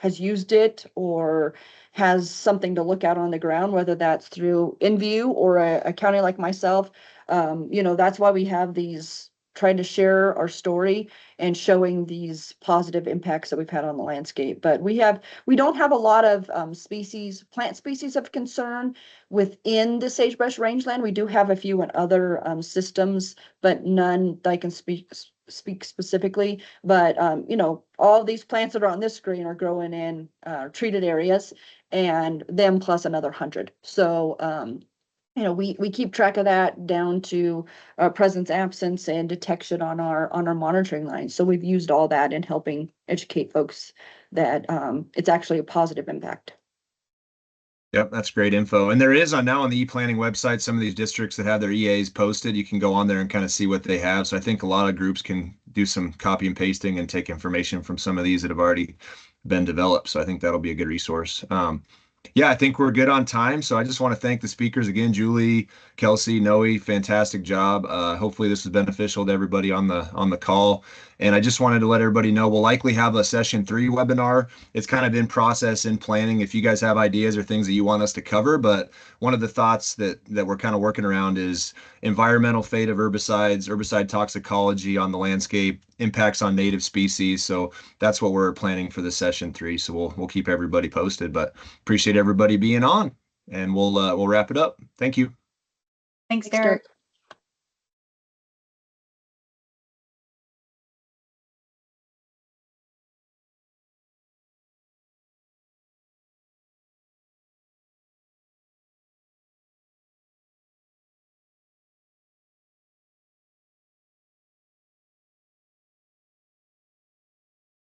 used it or has something to look at on the ground, whether that's through InView or a county like myself. That's why we have these trying to share our story and showing these positive impacts that we've had on the landscape. But we don't have a lot of plant species of concern within the sagebrush rangeland. We do have a few in other systems, but none that I can speak specifically. But all these plants that are on this screen are growing in treated areas, and them plus another 100. So we keep track of that down to presence, absence, and detection on our monitoring lines. So we've used all that in helping educate folks that it's actually a positive impact. Yep, that's great info. And there is now on the e-planning website, some of these districts that have their EAs posted, you can go on there and kind of see what they have. So I think a lot of groups can do some copy and pasting and take information from some of these that have already been developed. So I think that'll be a good resource. Yeah, I think we're good on time. So I just want to thank the speakers again, Julie, Kelsey, Noe, fantastic job. Hopefully this is beneficial to everybody on the call. And I just wanted to let everybody know we'll likely have a session 3 webinar. It's kind of in process, in planning, if you guys have ideas or things that you want us to cover. But one of the thoughts that we're kind of working around is environmental fate of herbicides, herbicide toxicology on the landscape, impacts on native species. So that's what we're planning for the session 3. So we'll keep everybody posted, but appreciate everybody being on, and we'll wrap it up. Thank you. Thanks, Derek.